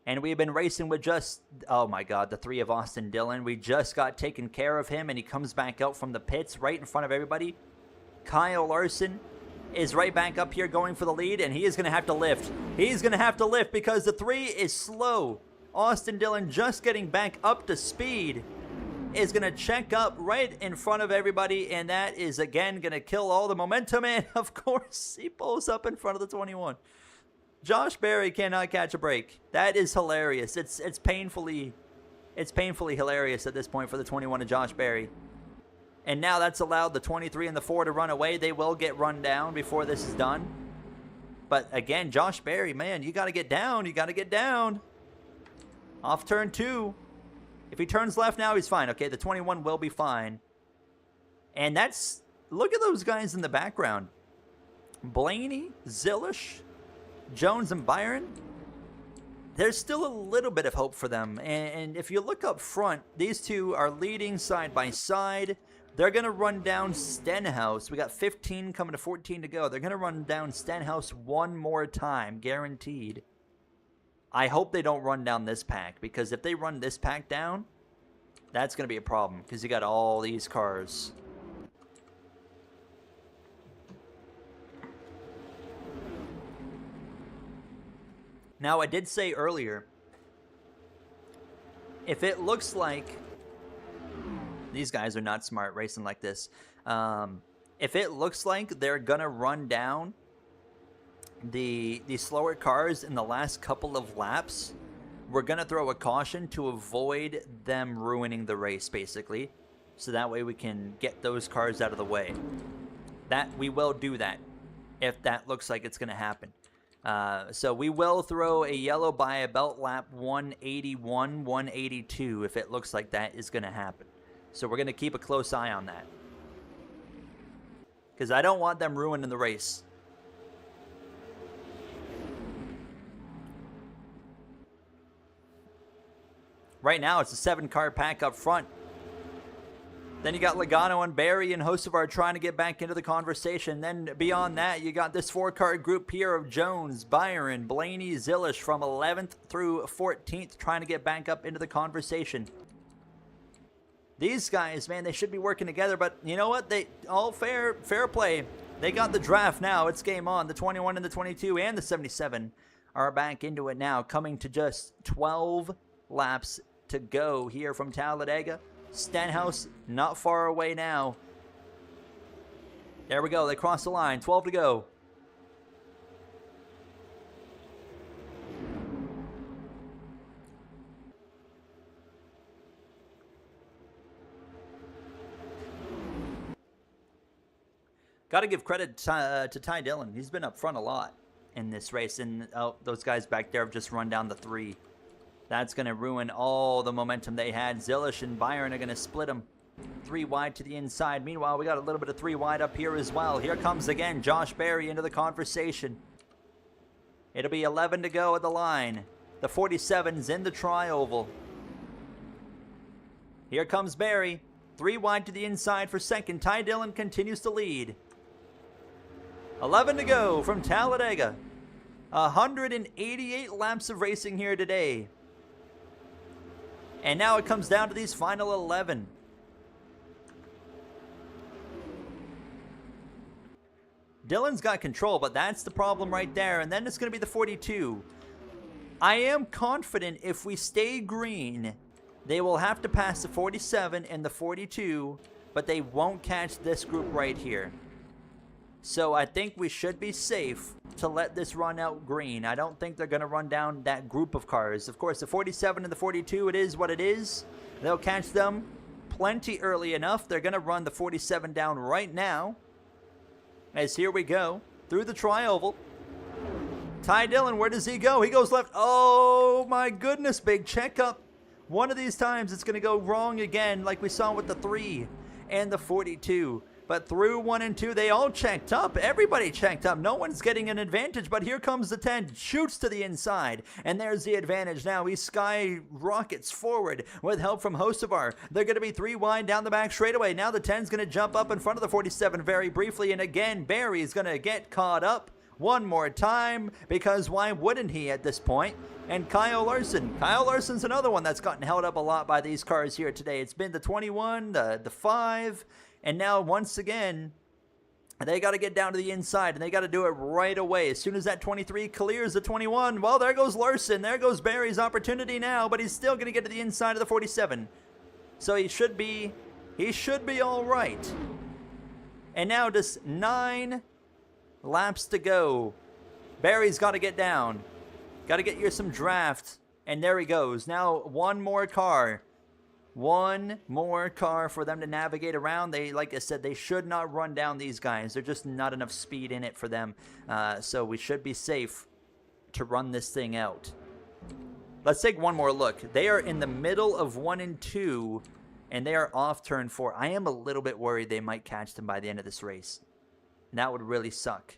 A: And we've been racing with just, oh my God, the 3 of Austin Dillon. We just got taken care of him, and he comes back out from the pits right in front of everybody. Kyle Larson is right back up here going for the lead, and he is going to have to lift. He's going to have to lift because the 3 is slow. Austin Dillon just getting back up to speed is going to check up right in front of everybody, and that is, again, going to kill all the momentum, and of course, he pulls up in front of the 21. Josh Berry cannot catch a break. That is hilarious. It's painfully hilarious at this point for the 21 of Josh Berry. And now that's allowed the 23 and the 4 to run away. They will get run down before this is done. But again, Josh Berry, man, you got to get down. You got to get down. Off turn 2. If he turns left now, he's fine. Okay, the 21 will be fine. And that's, look at those guys in the background. Blaney, Zilish, Jones, and Byron. There's still a little bit of hope for them. And if you look up front, these 2 are leading side by side. They're going to run down Stenhouse. We got 15 coming to 14 to go. They're going to run down Stenhouse one more time, guaranteed. I hope they don't run down this pack, because if they run this pack down, that's going to be a problem, because you got all these cars. Now, I did say earlier, if it looks like these guys are not smart racing like this, if it looks like they're going to run down the slower cars in the last couple of laps, we're going to throw a caution to avoid them ruining the race, basically. So that way we can get those cars out of the way. That we will do that if that looks like it's going to happen. So we will throw a yellow by about lap 181, 182 if it looks like that is going to happen. So we're going to keep a close eye on that, because I don't want them ruining the race. Right now, it's a 7-car pack up front. Then you got Logano and Barry and Hocevar trying to get back into the conversation. Then beyond that, you got this 4-car group here of Jones, Byron, Blaney, Zilish from 11th through 14th trying to get back up into the conversation. These guys, man, they should be working together, but you know what? They all fair play. They got the draft now. It's game on. The 21 and the 22 and the 77 are back into it now, coming to just 12 laps to go here from Talladega. Stenhouse not far away now. There we go. They cross the line. 12 to go. Got to give credit to Ty Dillon. He's been up front a lot in this race. And those guys back there have just run down the 3. That's going to ruin all the momentum they had. Zilish and Byron are going to split them 3 wide to the inside. Meanwhile, we got a little bit of 3 wide up here as well. Here comes again Josh Berry into the conversation. It'll be 11 to go at the line. The 47's in the tri-oval. Here comes Berry. 3 wide to the inside for second. Ty Dillon continues to lead. 11 to go from Talladega. 188 laps of racing here today. And now it comes down to these final 11. Dillon's got control, but that's the problem right there. And then it's going to be the 42. I am confident if we stay green, they will have to pass the 47 and the 42, but they won't catch this group right here. So I think we should be safe to let this run out green. I don't think they're going to run down that group of cars. Of course, the 47 and the 42, it is what it is. They'll catch them plenty early enough. They're going to run the 47 down right now. As here we go through the tri-oval. Ty Dillon, where does he go? He goes left. Oh my goodness, big checkup. One of these times it's going to go wrong again, like we saw with the 3 and the 42. But through 1 and 2, they all checked up. Everybody checked up. No one's getting an advantage, but here comes the 10. Shoots to the inside, and there's the advantage now. He skyrockets forward with help from Hocevar. They're going to be 3 wide down the back straightaway. Now the 10's going to jump up in front of the 47 very briefly, and again, Barry's going to get caught up one more time, because why wouldn't he at this point? And Kyle Larson. Kyle Larson's another one that's gotten held up a lot by these cars here today. It's been the 21, the 5, and now once again, they got to get down to the inside, and they got to do it right away. As soon as that 23 clears the 21, well, there goes Larson. There goes Barry's opportunity now, but he's still going to get to the inside of the 47. So he should be all right. And now just 9 laps to go. Barry's got to get down. Got to get you some draft. And there he goes. Now one more car. One more car for them to navigate around. They, like I said, they should not run down these guys. There's just not enough speed in it for them. So we should be safe to run this thing out. Let's take one more look. They are in the middle of 1 and 2, and they are off turn 4. I am a little bit worried they might catch them by the end of this race. That would really suck.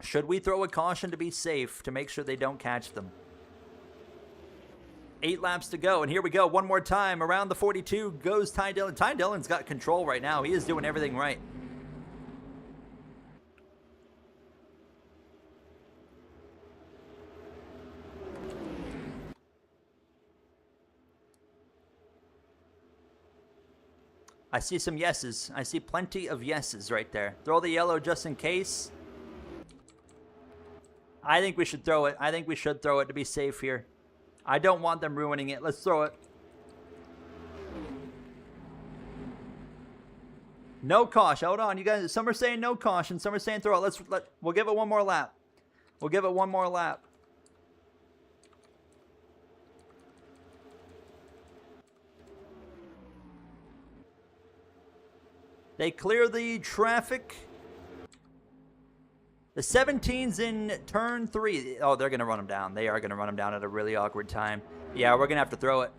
A: Should we throw a caution to be safe to make sure they don't catch them? 8 laps to go, and here we go. One more time. Around the 42 goes Ty Dillon. Ty Dillon's got control right now. He is doing everything right. I see some yeses. I see plenty of yeses right there. Throw the yellow just in case. I think we should throw it. I think we should throw it to be safe here. I don't want them ruining it. Let's throw it. No caution. Hold on, you guys. Some are saying no caution. Some are saying throw it. We'll give it one more lap. We'll give it one more lap. They clear the traffic. The 17's in turn 3. Oh, they're going to run them down. They are going to run them down at a really awkward time. Yeah, we're going to have to throw it.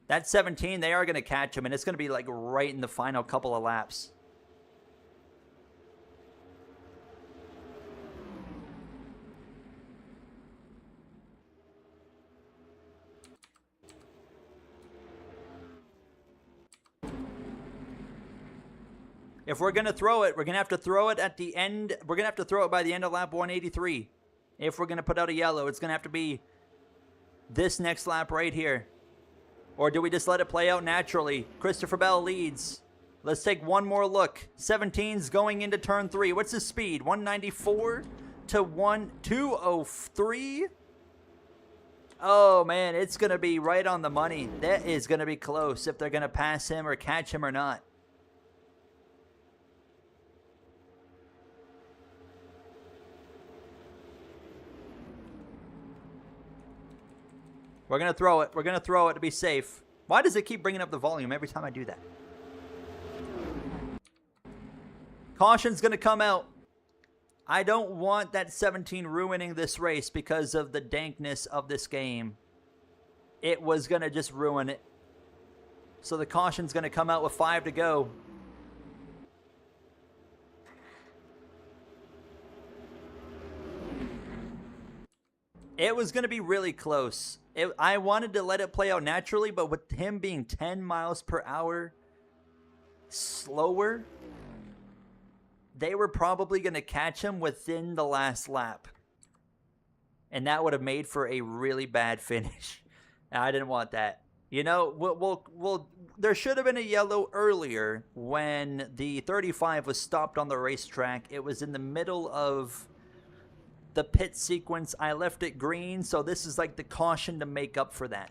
A: That 17, they are going to catch him, and it's going to be like right in the final couple of laps. If we're going to throw it, we're going to have to throw it at the end. We're going to have to throw it by the end of lap 183. If we're going to put out a yellow, it's going to have to be this next lap right here. Or do we just let it play out naturally? Christopher Bell leads. Let's take one more look. 17's going into turn 3. What's his speed? 194 to 203. Oh, man, it's going to be right on the money. That is going to be close if they're going to pass him or catch him or not. We're going to throw it. We're going to throw it to be safe. Why does it keep bringing up the volume every time I do that? Caution's going to come out. I don't want that 17 ruining this race because of the dankness of this game. It was going to just ruin it. So the caution's going to come out with 5 to go. It was going to be really close. I wanted to let it play out naturally, but with him being 10 miles per hour slower, they were probably going to catch him within the last lap. And that would have made for a really bad finish. I didn't want that. You know, there should have been a yellow earlier when the 35 was stopped on the racetrack. It was in the middle of the pit sequence. I left it green, so this is like the caution to make up for that.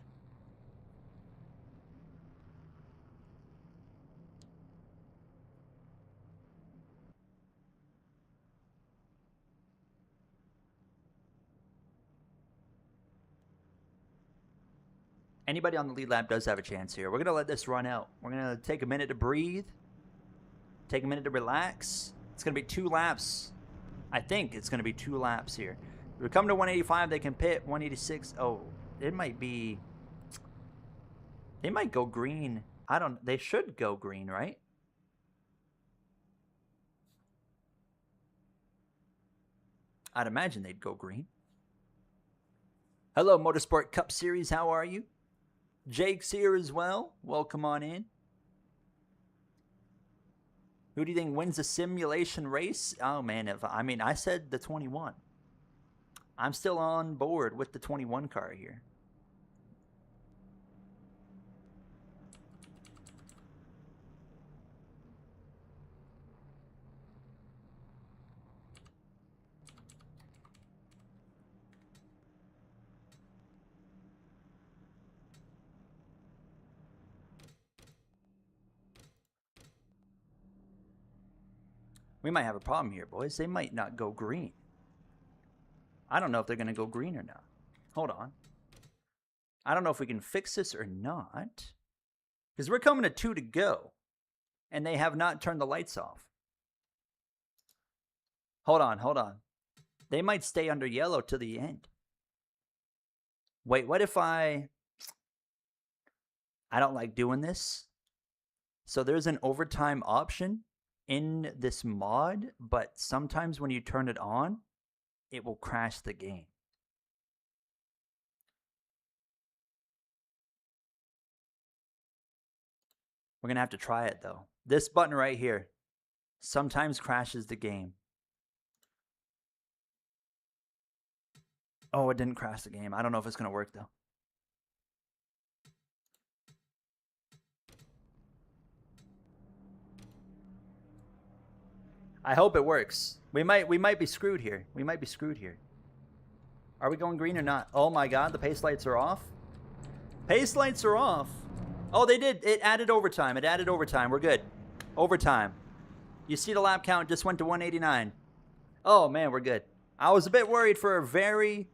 A: Anybody on the lead lap does have a chance here. We're going to let this run out. We're going to take a minute to breathe. Take a minute to relax. It's going to be 2 laps. I think it's going to be 2 laps here. If we come to 185, they can pit. 186. Oh, it might be... They might go green. They should go green, right? I'd imagine they'd go green. Hello, Motorsport Cup Series. How are you? Jake's here as well. Welcome on in. Who do you think wins the simulation race? Oh, man. I said the 21. I'm still on board with the 21 car here. We might have a problem here, boys. They might not go green. I don't know if they're going to go green or not. Hold on. I don't know if we can fix this or not. Because we're coming to 2 to go. And they have not turned the lights off. Hold on. They might stay under yellow to the end. Wait, what if I don't like doing this. So there's an overtime option in this mod, but sometimes when you turn it on, it will crash the game. We're going to have to try it though. This button right here sometimes crashes the game. Oh, it didn't crash the game. I don't know if it's going to work though. I hope it works. We might be screwed here. We might be screwed here. Are we going green or not? Oh my god, the pace lights are off. Pace lights are off. Oh, they did. It added overtime. It added overtime. We're good. Overtime. You see the lap count just went to 189. Oh man, we're good. I was a bit worried for a very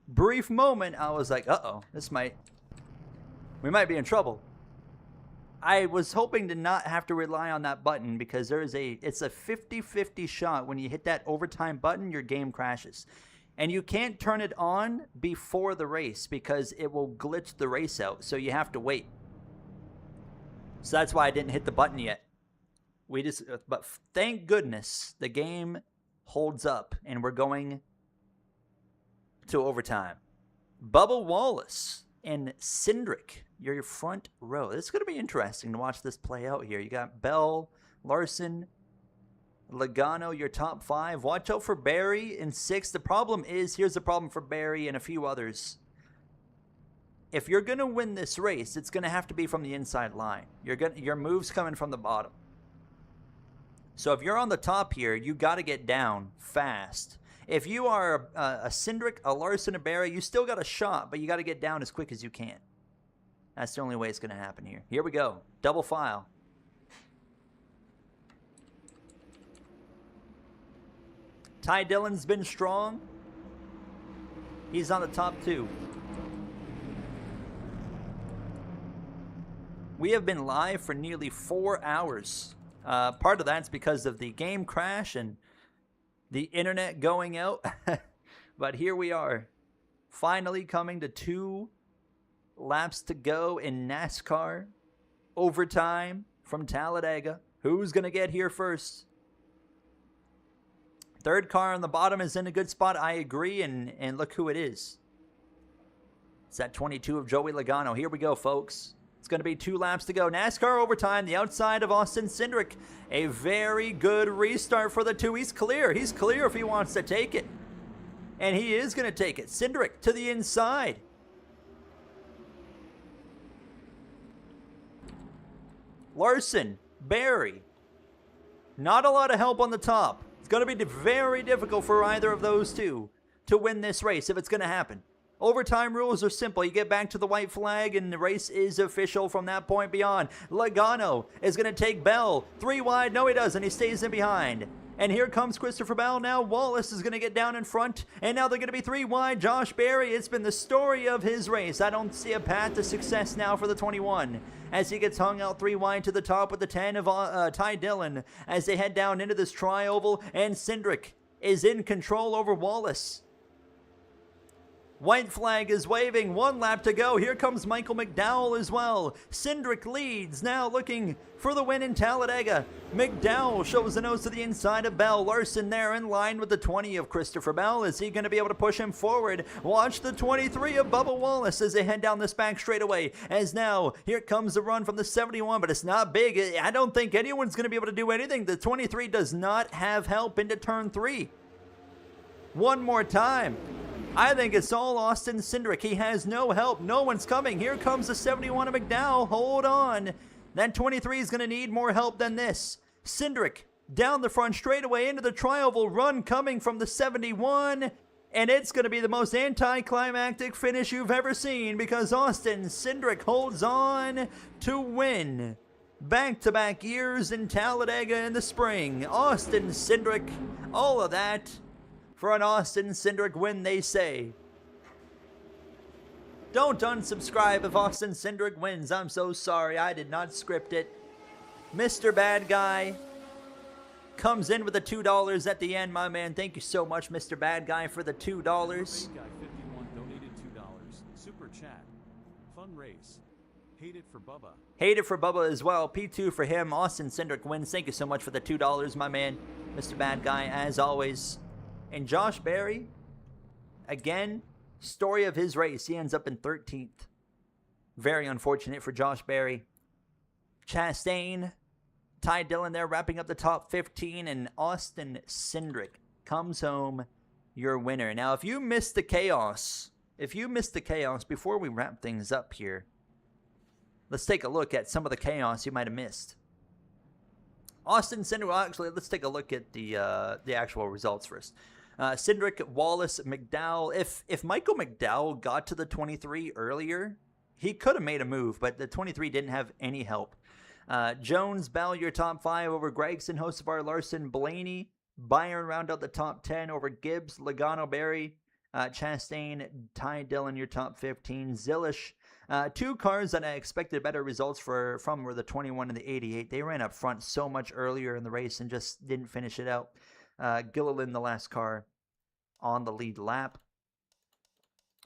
A: brief moment. I was like, uh-oh, we might be in trouble. I was hoping to not have to rely on that button because it's a 50-50 shot. When you hit that overtime button, your game crashes. And you can't turn it on before the race because it will glitch the race out. So you have to wait. So that's why I didn't hit the button yet. But thank goodness the game holds up and we're going to overtime. Bubba Wallace and Cindric, your front row. It's going to be interesting to watch this play out here. You got Bell, Larson, Logano, your top 5. Watch out for Barry in 6th. The problem is, here's the problem for Barry and a few others. if you're going to win this race, it's going to have to be from the inside line. Your move's coming from the bottom. So if you're on the top here, you got to get down fast. If you are a Cindric, a Larson, a Barry, you still got a shot, but you got to get down as quick as you can. That's the only way it's going to happen here. Here we go. Double file. Ty Dillon's been strong. He's on the top 2. We have been live for nearly 4 hours. Part of that's because of the game crash and the internet going out. But here we are, finally coming to 2 laps to go in NASCAR overtime from Talladega. Who's going to get here first? Third car on the bottom is in a good spot. I agree, and look who it is. It's that 22 of Joey Logano. Here we go, folks. It's going to be 2 laps to go. NASCAR overtime, the outside of Austin Cindric. A very good restart for the 2. He's clear. He's clear if he wants to take it. And he is going to take it. Cindric to the inside. Larson, Barry. Not a lot of help on the top. It's going to be very difficult for either of those 2 to win this race if it's going to happen. Overtime rules are simple. You get back to the white flag, and the race is official from that point beyond. Logano is going to take Bell. 3 wide. No, he doesn't. He stays in behind. And here comes Christopher Bell. Now Wallace is going to get down in front. And now they're going to be 3 wide. Josh Berry, it's been the story of his race. I don't see a path to success now for the 21. As he gets hung out 3 wide to the top with the 10 of Ty Dillon. As they head down into this tri-oval. And Cindric is in control over Wallace. White flag is waving. 1 lap to go. Here comes Michael McDowell as well. Cindric leads, now looking for the win in Talladega. McDowell shows the nose to the inside of Bell. Larson there in line with the 20 of Christopher Bell. Is he going to be able to push him forward? Watch the 23 of Bubba Wallace as they head down this back straightaway. As now, here comes the run from the 71, but it's not big. I don't think anyone's going to be able to do anything. The 23 does not have help into turn 3. One more time. I think it's all Austin Cindric. He has no help. No one's coming. Here comes the 71 of McDowell. Hold on. That 23 is going to need more help than this. Cindric down the front straightaway into the tri-oval run coming from the 71. And it's going to be the most anticlimactic finish you've ever seen because Austin Cindric holds on to win. Back-to-back years in Talladega in the spring. Austin Cindric, all of that for an Austin Cindric win, they say. Don't unsubscribe if Austin Cindric wins. I'm so sorry. I did not script it. Mr. Bad Guy comes in with the $2 at the end, my man. Thank you so much, Mr. Bad Guy, for the $2.
B: Bad Guy 51 donated $2. Super chat. Fun race. Hate it for Bubba.
A: Hate it for Bubba as well. P2 for him. Austin Cindric wins. Thank you so much for the $2, my man. Mr. Bad Guy, as always. And Josh Berry, again, story of his race. He ends up in 13th. Very unfortunate for Josh Berry. Chastain, Ty Dillon there wrapping up the top 15. And Austin Cindric comes home your winner. Now, if you missed the chaos, before we wrap things up here, let's take a look at some of the chaos you might have missed. Austin Cindric, well, actually, let's take a look at the actual results first. Cindric, Wallace, McDowell. If Michael McDowell got to the 23 earlier, he could have made a move, but the 23 didn't have any help. Jones, Bell, your top 5 over Gregson, Hocevar, Larson, Blaney. Byron round out the top 10 over Gibbs, Logano, Berry, Chastain, Ty Dillon, your top 15. Zilish. 2 cars that I expected better results from were the 21 and the 88. They ran up front so much earlier in the race and just didn't finish it out. Gilliland, the last car on the lead lap.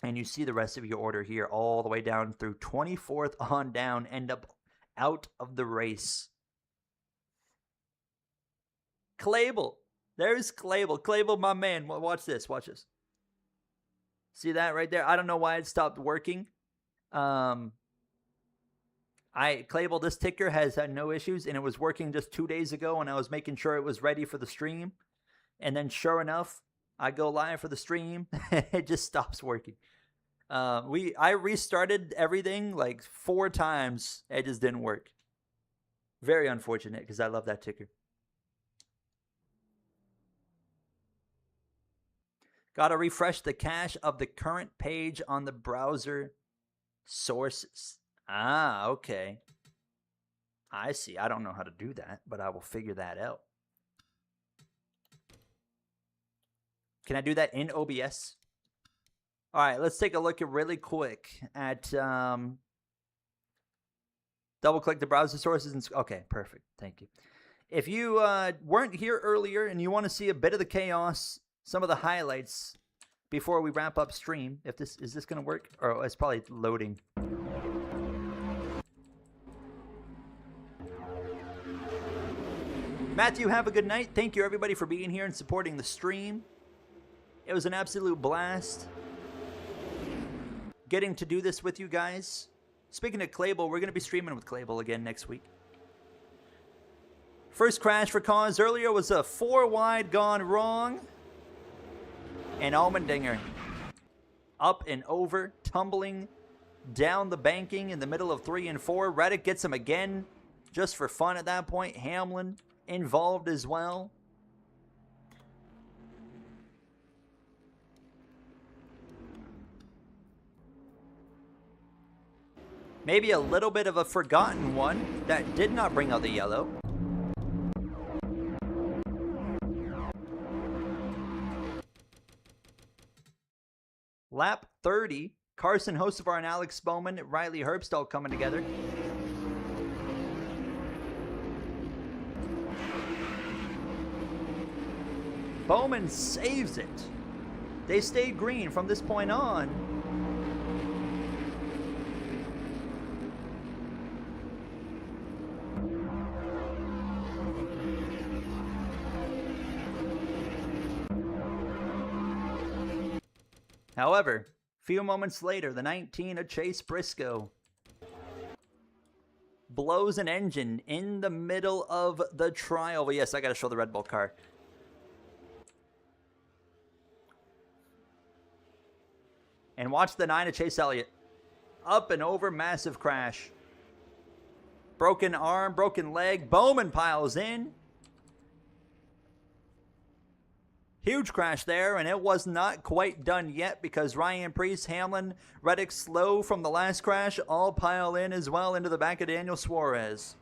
A: And you see the rest of your order here all the way down through 24th on down, end up out of the race. Clable. There's Clable. Clable, my man. Watch this. Watch this. See that right there? I don't know why it stopped working. Clable, this ticker has had no issues, and it was working just 2 days ago, and I was making sure it was ready for the stream. And then sure enough, I go live for the stream. It just stops working. I restarted everything like 4 times. It just didn't work. Very unfortunate because I love that ticker. Gotta refresh the cache of the current page on the browser sources. Ah, okay. I see. I don't know how to do that, but I will figure that out. Can I do that in OBS? All right, let's take a look at really quick at double click the browser sources. And okay, perfect. Thank you. If you weren't here earlier and you want to see a bit of the chaos, some of the highlights before we wrap up stream, if this is this going to work? Or it's probably loading. Matthew, have a good night. Thank you, everybody, for being here and supporting the stream. It was an absolute blast getting to do this with you guys. Speaking of Clable, we're going to be streaming with Clable again next week. First crash for cause earlier was a 4 wide gone wrong. And Almendinger up and over, tumbling down the banking in the middle of 3 and 4. Reddick gets him again just for fun at that point. Hamlin involved as well. Maybe a little bit of a forgotten one that did not bring out the yellow. Lap 30, Carson Hocevar and Alex Bowman, Riley Herbstall coming together. Bowman saves it. They stayed green from this point on. However, a few moments later, the 19 of Chase Briscoe blows an engine in the middle of the trial. Well, yes, I got to show the Red Bull car. And watch the 9 of Chase Elliott. Up and over, massive crash. Broken arm, broken leg. Bowman piles in. Huge crash there, and it was not quite done yet because Ryan Preece, Hamlin, Reddick slow from the last crash all pile in as well into the back of Daniel Suarez.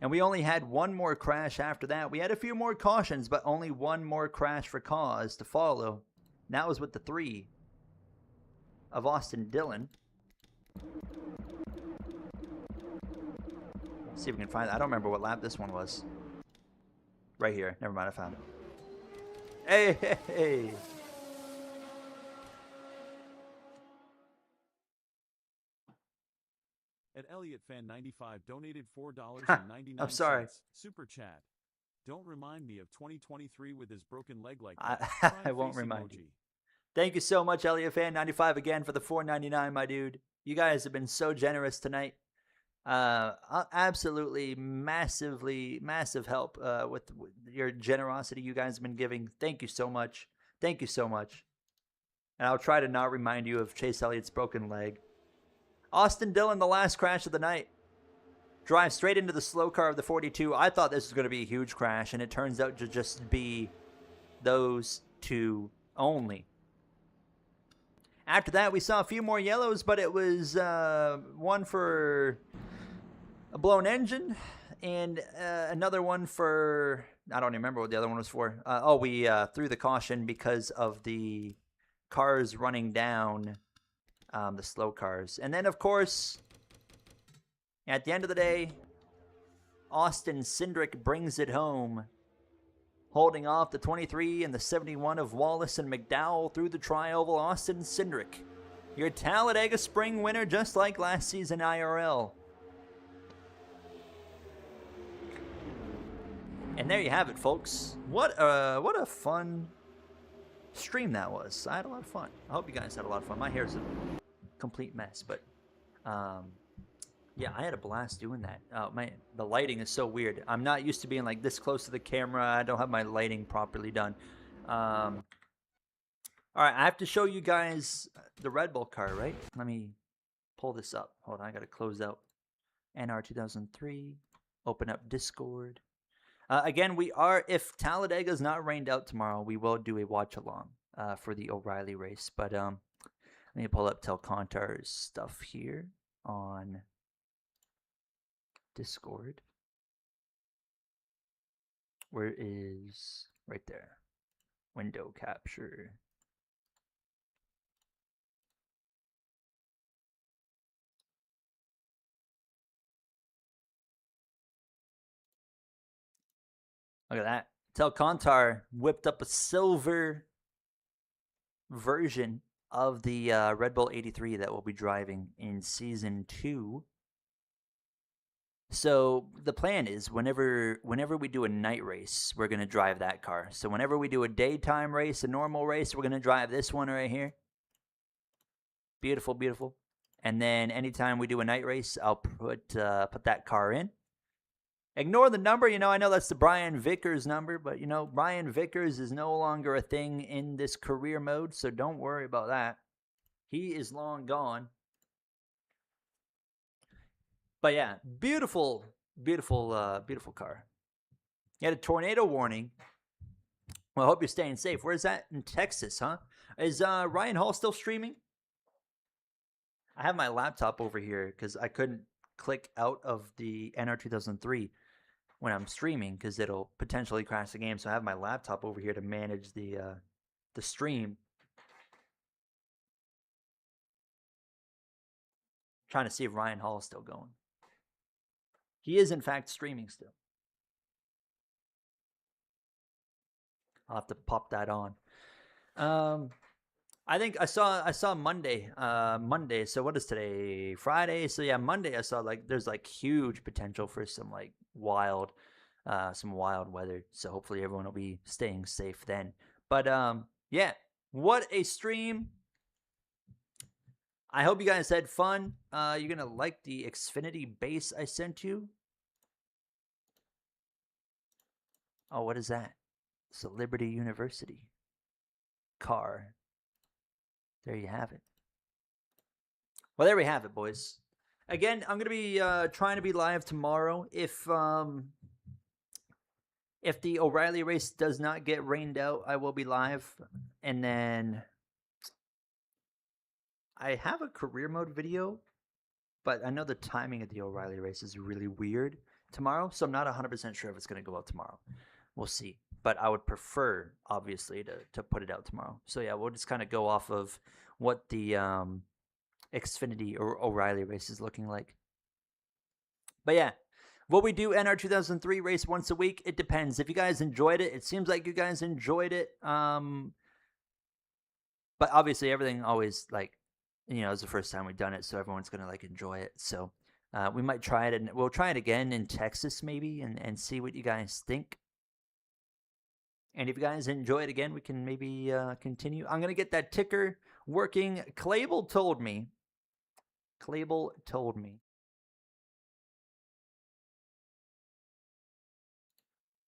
A: And we only had one more crash after that. We had a few more cautions, but only one more crash for cause to follow. And that was with the 3 of Austin Dillon. See if we can find it. I don't remember what lap this one was. Right here. Never mind, I found it. Hey, hey, hey.
B: At Elliott Fan 95 donated $4.99.
A: I'm sorry.
B: Super chat. Don't remind me of 2023 with his broken leg like
A: I,
B: that.
A: I won't remind
B: emoji.
A: you. Thank you so much, Elliott Fan 95, again for the $4.99, my dude. You guys have been so generous tonight. Absolutely massive help with your generosity you guys have been giving. Thank you so much. Thank you so much. And I'll try to not remind you of Chase Elliott's broken leg. Austin Dillon, the last crash of the night. Drives straight into the slow car of the 42. I thought this was going to be a huge crash, and it turns out to just be those 2 only. After that, we saw a few more yellows, but it was one for a blown engine and another one for, I don't even remember what the other one was for. We threw the caution because of the cars running down, the slow cars. And then, of course, at the end of the day, Austin Cindric brings it home, holding off the 23 and the 71 of Wallace and McDowell through the tri-oval. Austin Cindric, your Talladega Spring winner, just like last season IRL. And there you have it, folks. What a fun stream that was. I had a lot of fun. I hope you guys had a lot of fun. My hair's a complete mess, but yeah, I had a blast doing that. The lighting is so weird. I'm not used to being like this close to the camera. I don't have my lighting properly done. All right, I have to show you guys the Red Bull car, right? Let me pull this up. Hold on, I got to close out NR2003, open up Discord. Again, we are, if Talladega is not rained out tomorrow, we will do a watch along for the O'Reilly race. But let me pull up Telcontar's stuff here on Discord. Where is, right there, window capture. Look at that. Telcontar whipped up a silver version of the Red Bull 83 that we'll be driving in season 2. So the plan is whenever we do a night race, we're going to drive that car. So whenever we do a daytime race, a normal race, we're going to drive this one right here. Beautiful, beautiful. And then anytime we do a night race, I'll put that car in. Ignore the number. I know that's the Brian Vickers number, but, Brian Vickers is no longer a thing in this career mode, so don't worry about that. He is long gone. But, yeah, beautiful, beautiful, beautiful car. You had a tornado warning. Well, I hope you're staying safe. Where's that? In Texas, huh? Is Ryan Hall still streaming? I have my laptop over here because I couldn't click out of the NR2003 when I'm streaming because it'll potentially crash the game. So I have my laptop over here to manage the stream. Trying to see if Ryan Hall is still going. He is in fact streaming still. I'll have to pop that on. I think I saw Monday. Monday. So what is today? Friday. So yeah, Monday I saw there's huge potential for some wild weather. So hopefully everyone will be staying safe then. But yeah, what a stream. I hope you guys had fun. You're gonna like the Xfinity base I sent you. Oh, what is that? It's a Liberty University car. There you have it. Well, there we have it, boys. Again, I'm going to be trying to be live tomorrow. If the O'Reilly race does not get rained out, I will be live. And then I have a career mode video, but I know the timing of the O'Reilly race is really weird tomorrow, so I'm not 100% sure if it's going to go out tomorrow. We'll see. But I would prefer, obviously, to put it out tomorrow. So, yeah, we'll just kind of go off of what the Xfinity or O'Reilly race is looking like. But, yeah, will we do NR2003 race once a week? It depends. If you guys enjoyed it, it seems like you guys enjoyed it. But, obviously, everything always, it's the first time we've done it, so everyone's going to, enjoy it. So, we might try it, and we'll try it again in Texas maybe and see what you guys think. And if you guys enjoy it again, we can maybe continue. I'm going to get that ticker working. Clable told me.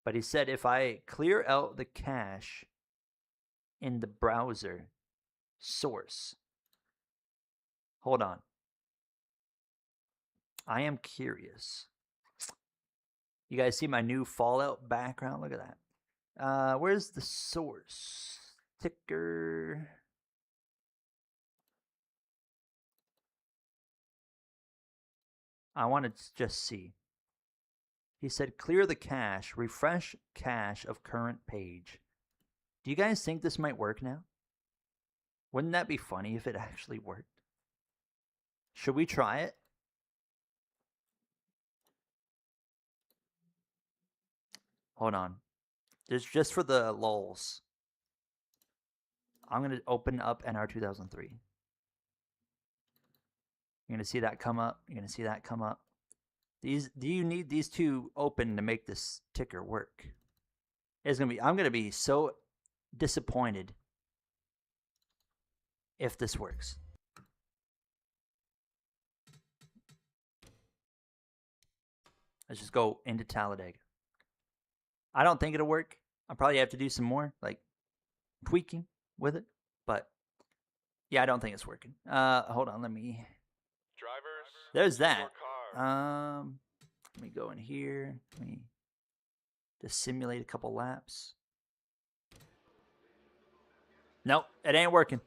A: But he said if I clear out the cache in the browser source. Hold on. I am curious. You guys see my new Fallout background? Look at that. Where's the source? Ticker. I want to just see. He said clear the cache, refresh cache of current page. Do you guys think this might work now? Wouldn't that be funny if it actually worked? Should we try it? Hold on. Just for the lulz. I'm going to open up NR2003. You're going to see that come up. You're going to see that come up. Do you need these two open to make this ticker work? I'm going to be so disappointed if this works. Let's just go into Talladega. I don't think it'll work. I'll probably have to do some more, tweaking with it. But yeah, I don't think it's working. Hold on, let me.
C: Drivers,
A: There's that.
C: your car.
A: Let me go in here. Let me just simulate a couple laps. Nope, it ain't working.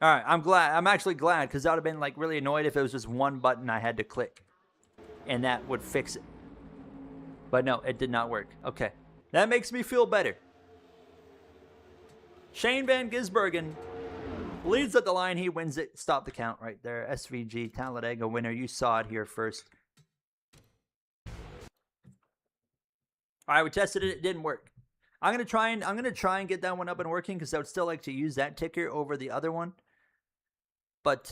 A: All right, I'm glad. I'm actually glad because I would have been like really annoyed if it was just one button I had to click, and that would fix it. But no, it did not work. Okay, that makes me feel better. Shane Van Gisbergen leads at the line. He wins it. Stop the count right there. SVG Talladega winner. You saw it here first. All right, we tested it. It didn't work. I'm gonna try and get that one up and working because I would still like to use that ticker over the other one. But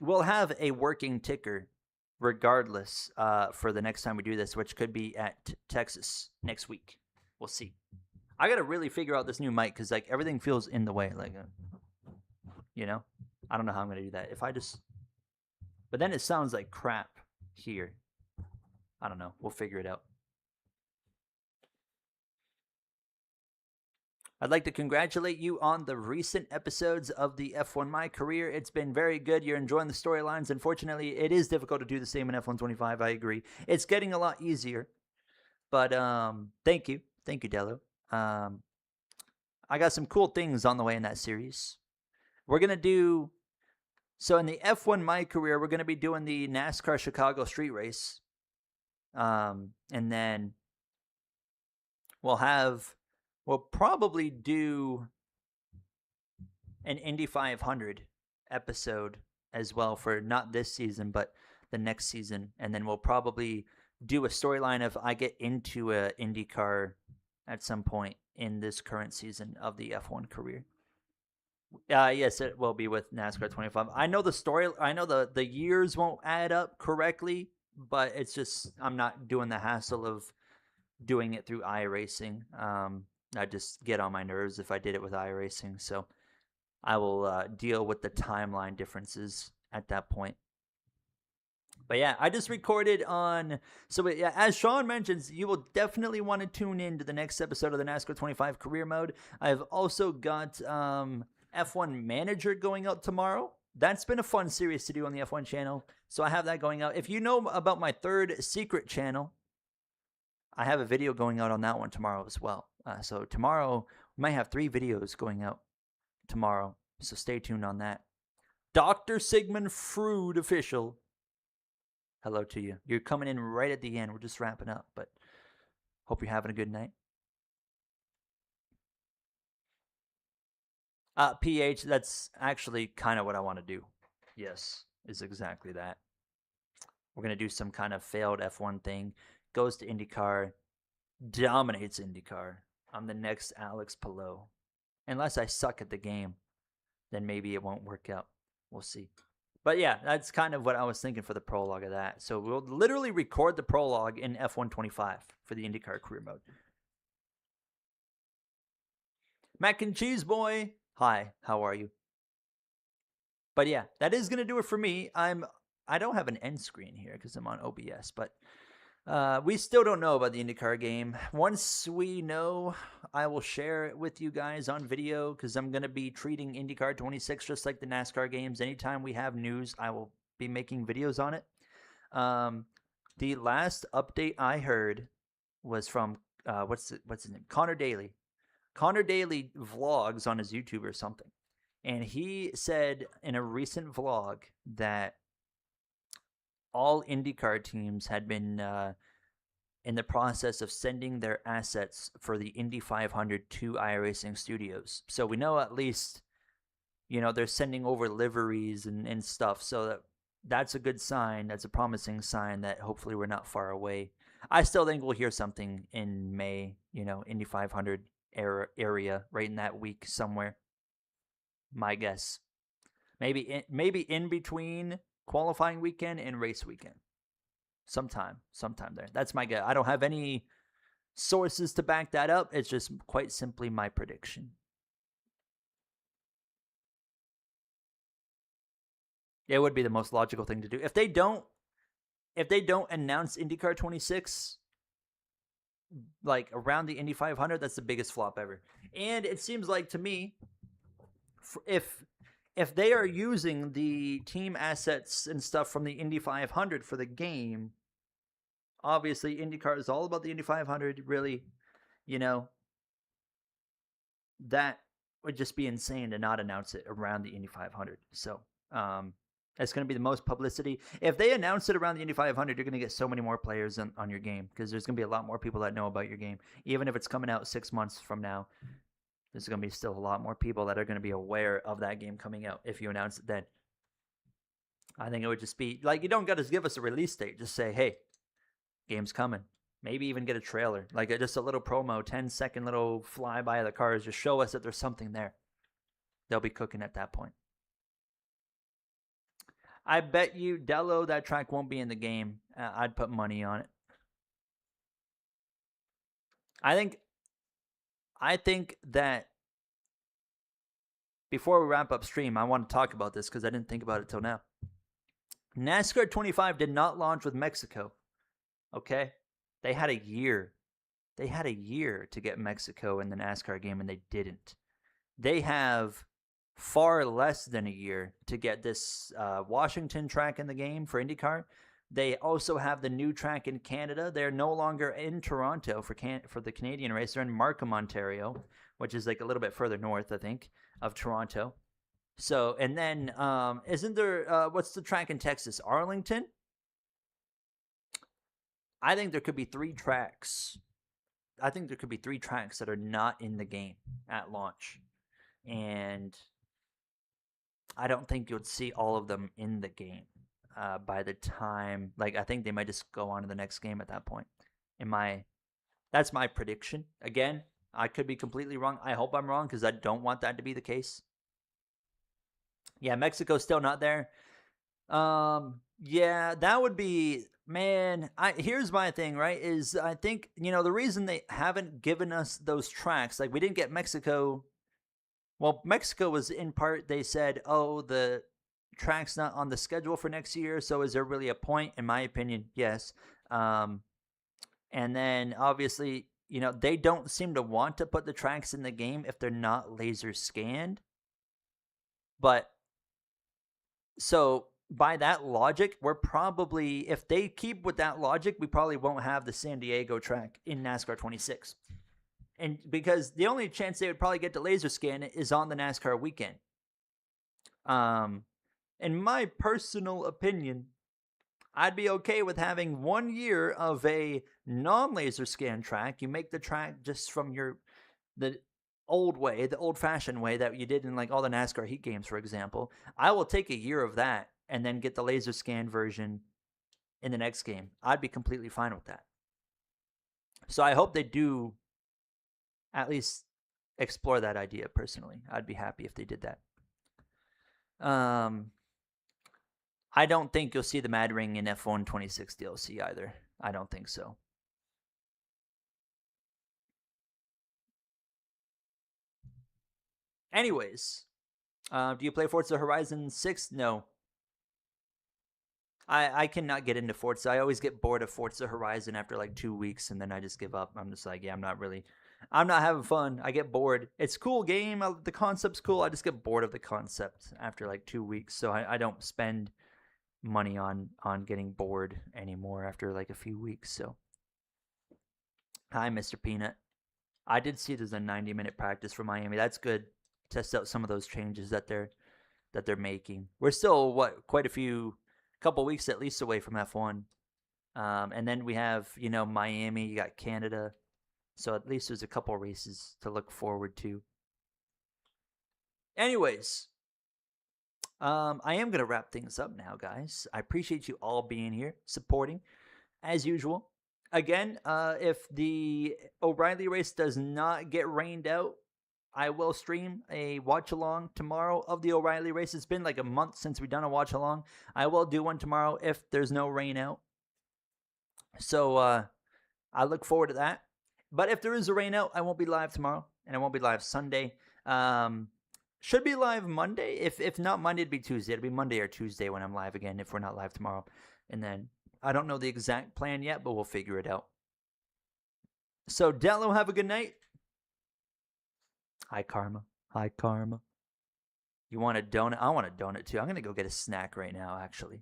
A: we'll have a working ticker regardless for the next time we do this, which could be at Texas next week. We'll see. I gotta really figure out this new mic because like everything feels in the way. Like, you know, I don't know how I'm gonna do that. If I just, but then it sounds like crap here. I don't know. We'll figure it out. I'd like to congratulate you on the recent episodes of the F1 My Career. It's been very good. You're enjoying the storylines. Unfortunately, it is difficult to do the same in F125. I agree. It's getting a lot easier. But thank you. Thank you, Dello. I got some cool things on the way in that series. We're going to do... So in the F1 My Career, we're going to be doing the NASCAR Chicago Street Race. And then we'll probably do an Indy 500 episode as well for not this season, but the next season. And then we'll probably do a storyline if I get into a IndyCar at some point in this current season of the F1 career. Yes, it will be with NASCAR 25. I know the story. I know the years won't add up correctly, but it's just I'm not doing the hassle of doing it through iRacing. I just get on my nerves if I did it with iRacing. So I will deal with the timeline differences at that point. But yeah, I just recorded on... So yeah, as Sean mentions, you will definitely want to tune in to the next episode of the NASCAR 25 Career Mode. I've also got F1 Manager going out tomorrow. That's been a fun series to do on the F1 channel. So I have that going out. If you know about my third secret channel, I have a video going out on that one tomorrow as well. So tomorrow, we might have 3 videos going out tomorrow. So stay tuned on that. Dr. Sigmund Frood official. Hello to you. You're coming in right at the end. We're just wrapping up, but hope you're having a good night. PH, that's actually kind of what I want to do. Yes, is exactly that. We're going to do some kind of failed F1 thing. Goes to IndyCar. Dominates IndyCar. I'm the next Alex Palou. Unless I suck at the game, then maybe it won't work out. We'll see. But yeah, that's kind of what I was thinking for the prologue of that. So we'll literally record the prologue in F125 for the IndyCar career mode. Mac and Cheese Boy. Hi, how are you? But yeah, that is going to do it for me. I don't have an end screen here because I'm on OBS, but we still don't know about the IndyCar game. Once we know, I will share it with you guys on video because I'm going to be treating IndyCar 26 just like the NASCAR games. Anytime we have news, I will be making videos on it. The last update I heard was from, what's his name? Connor Daly. Connor Daly vlogs on his YouTube or something. And he said in a recent vlog that all IndyCar teams had been in the process of sending their assets for the Indy 500 to iRacing Studios. So we know at least, they're sending over liveries and stuff. So that's a good sign. That's a promising sign that hopefully we're not far away. I still think we'll hear something in May, Indy 500 area right in that week somewhere. My guess. Maybe in between qualifying weekend and race weekend. Sometime there. That's my guess. I don't have any sources to back that up. It's just quite simply my prediction. It would be the most logical thing to do. If they don't announce IndyCar 26, like around the Indy 500, that's the biggest flop ever. And it seems like to me, if they are using the team assets and stuff from the Indy 500 for the game, obviously IndyCar is all about the Indy 500. Really, you know, that would just be insane to not announce it around the Indy 500. So it's going to be the most publicity. If they announce it around the Indy 500, you're going to get so many more players on your game because there's going to be a lot more people that know about your game. Even if it's coming out 6 months from now, there's going to be still a lot more people that are going to be aware of that game coming out if you announce it then. I think it would just be like, you don't got to give us a release date. Just say, hey, game's coming. Maybe even get a trailer, like just a little promo, 10-second little flyby of the cars. Just show us that there's something there. They'll be cooking at that point. I bet you, Dello, that track won't be in the game. I'd put money on it. I think that before we wrap up stream, I want to talk about this because I didn't think about it till now. NASCAR 25 did not launch with Mexico. Okay? They had a year. They had a year to get Mexico in the NASCAR game, and they didn't. They have far less than a year to get this Washington track in the game for IndyCar. They also have the new track in Canada. They're no longer in Toronto for the Canadian race. They're in Markham, Ontario, which is like a little bit further north, I think, of Toronto. So, and then isn't there, what's the track in Texas? Arlington? I think there could be 3 tracks. I think there could be 3 tracks that are not in the game at launch. And I don't think you'll see all of them in the game by the time, like, I think they might just go on to the next game at that point. That's my prediction. Again, I could be completely wrong. I hope I'm wrong because I don't want that to be the case. Yeah, Mexico's still not there. Yeah, that would be, man, here's my thing, right, is I think, the reason they haven't given us those tracks, like we didn't get Mexico. Well, Mexico was in part, they said, oh, the track's not on the schedule for next year, so is there really a point? In my opinion, yes. And then, obviously, they don't seem to want to put the tracks in the game if they're not laser scanned. But, so, by that logic, we're probably, if they keep with that logic, we probably won't have the San Diego track in NASCAR 26. And because the only chance they would probably get to laser scan it is on the NASCAR weekend. In my personal opinion, I'd be okay with having 1 year of a non-laser scan track. You make the track just from the old way, the old-fashioned way that you did in like all the NASCAR heat games, for example. I will take a year of that and then get the laser scan version in the next game. I'd be completely fine with that. So I hope they do at least explore that idea personally. I'd be happy if they did that. I don't think you'll see the Mad Ring in F1 26 DLC either. I don't think so. Anyways, do you play Forza Horizon 6? No. I cannot get into Forza. I always get bored of Forza Horizon after like 2 weeks, and then I just give up. I'm just like, yeah, I'm not having fun. I get bored. It's a cool game. The concept's cool. I just get bored of the concept after like 2 weeks. So I don't spend money on getting bored anymore after like a few weeks. So, hi, Mr. Peanut. I did see there's a 90-minute practice for Miami. That's good. Test out some of those changes that they're making. We're still quite a couple weeks at least away from F1. And then we have, Miami, you got Canada. So at least there's a couple races to look forward to. Anyways, I am going to wrap things up now, guys. I appreciate you all being here, supporting, as usual. Again, if the O'Reilly race does not get rained out, I will stream a watch-along tomorrow of the O'Reilly race. It's been like a month since we've done a watch-along. I will do one tomorrow if there's no rain out. So I look forward to that. But if there is a rain out, I won't be live tomorrow, and I won't be live Sunday. Should be live Monday. If not Monday, it'd be Tuesday. It'll be Monday or Tuesday when I'm live again if we're not live tomorrow. And then I don't know the exact plan yet, but we'll figure it out. So, Dello, have a good night. Hi, Karma. Hi, Karma. You want a donut? I want a donut too. I'm going to go get a snack right now, actually.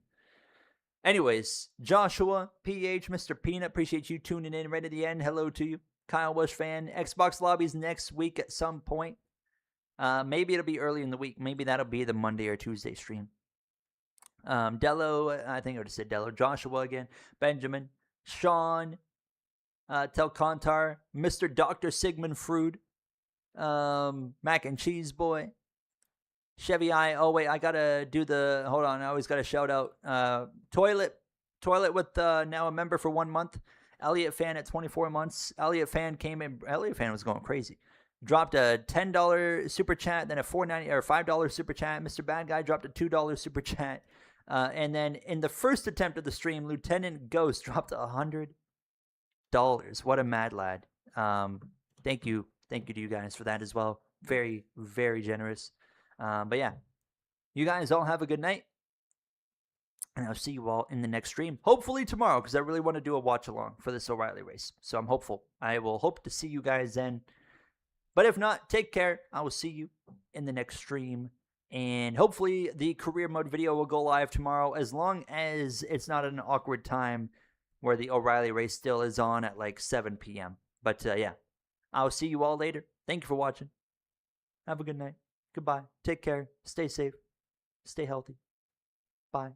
A: Anyways, Joshua, PH, Mr. Peanut, appreciate you tuning in right at the end. Hello to you. Kyle Bush fan. Xbox lobbies next week at some point. Maybe it'll be early in the week. Maybe that'll be the Monday or Tuesday stream. Dello, I think I would have said Dello. Joshua again. Benjamin. Sean. Telcontar. Mr. Dr. Sigmund Frood. Mac and Cheese Boy. Chevy I. Oh, wait, I got to do the... Hold on, I always got to shout out. Toilet with now a member for 1 month. Elliot Fan at 24 months. Elliot Fan came in. Elliot Fan was going crazy. Dropped a $10 super chat, then a $4.90 or $5 super chat. Mr. Bad Guy dropped a $2 super chat. And then in the first attempt of the stream, Lieutenant Ghost dropped $100. What a mad lad. Thank you to you guys for that as well. Very, very generous. But yeah, you guys all have a good night. And I'll see you all in the next stream. Hopefully tomorrow, because I really want to do a watch along for this O'Reilly race. So I'm hopeful. I will hope to see you guys then. But if not, take care. I will see you in the next stream. And hopefully the career mode video will go live tomorrow, as long as it's not an awkward time where the O'Reilly race still is on at like 7 p.m. But yeah, I'll see you all later. Thank you for watching. Have a good night. Goodbye. Take care. Stay safe. Stay healthy. Bye.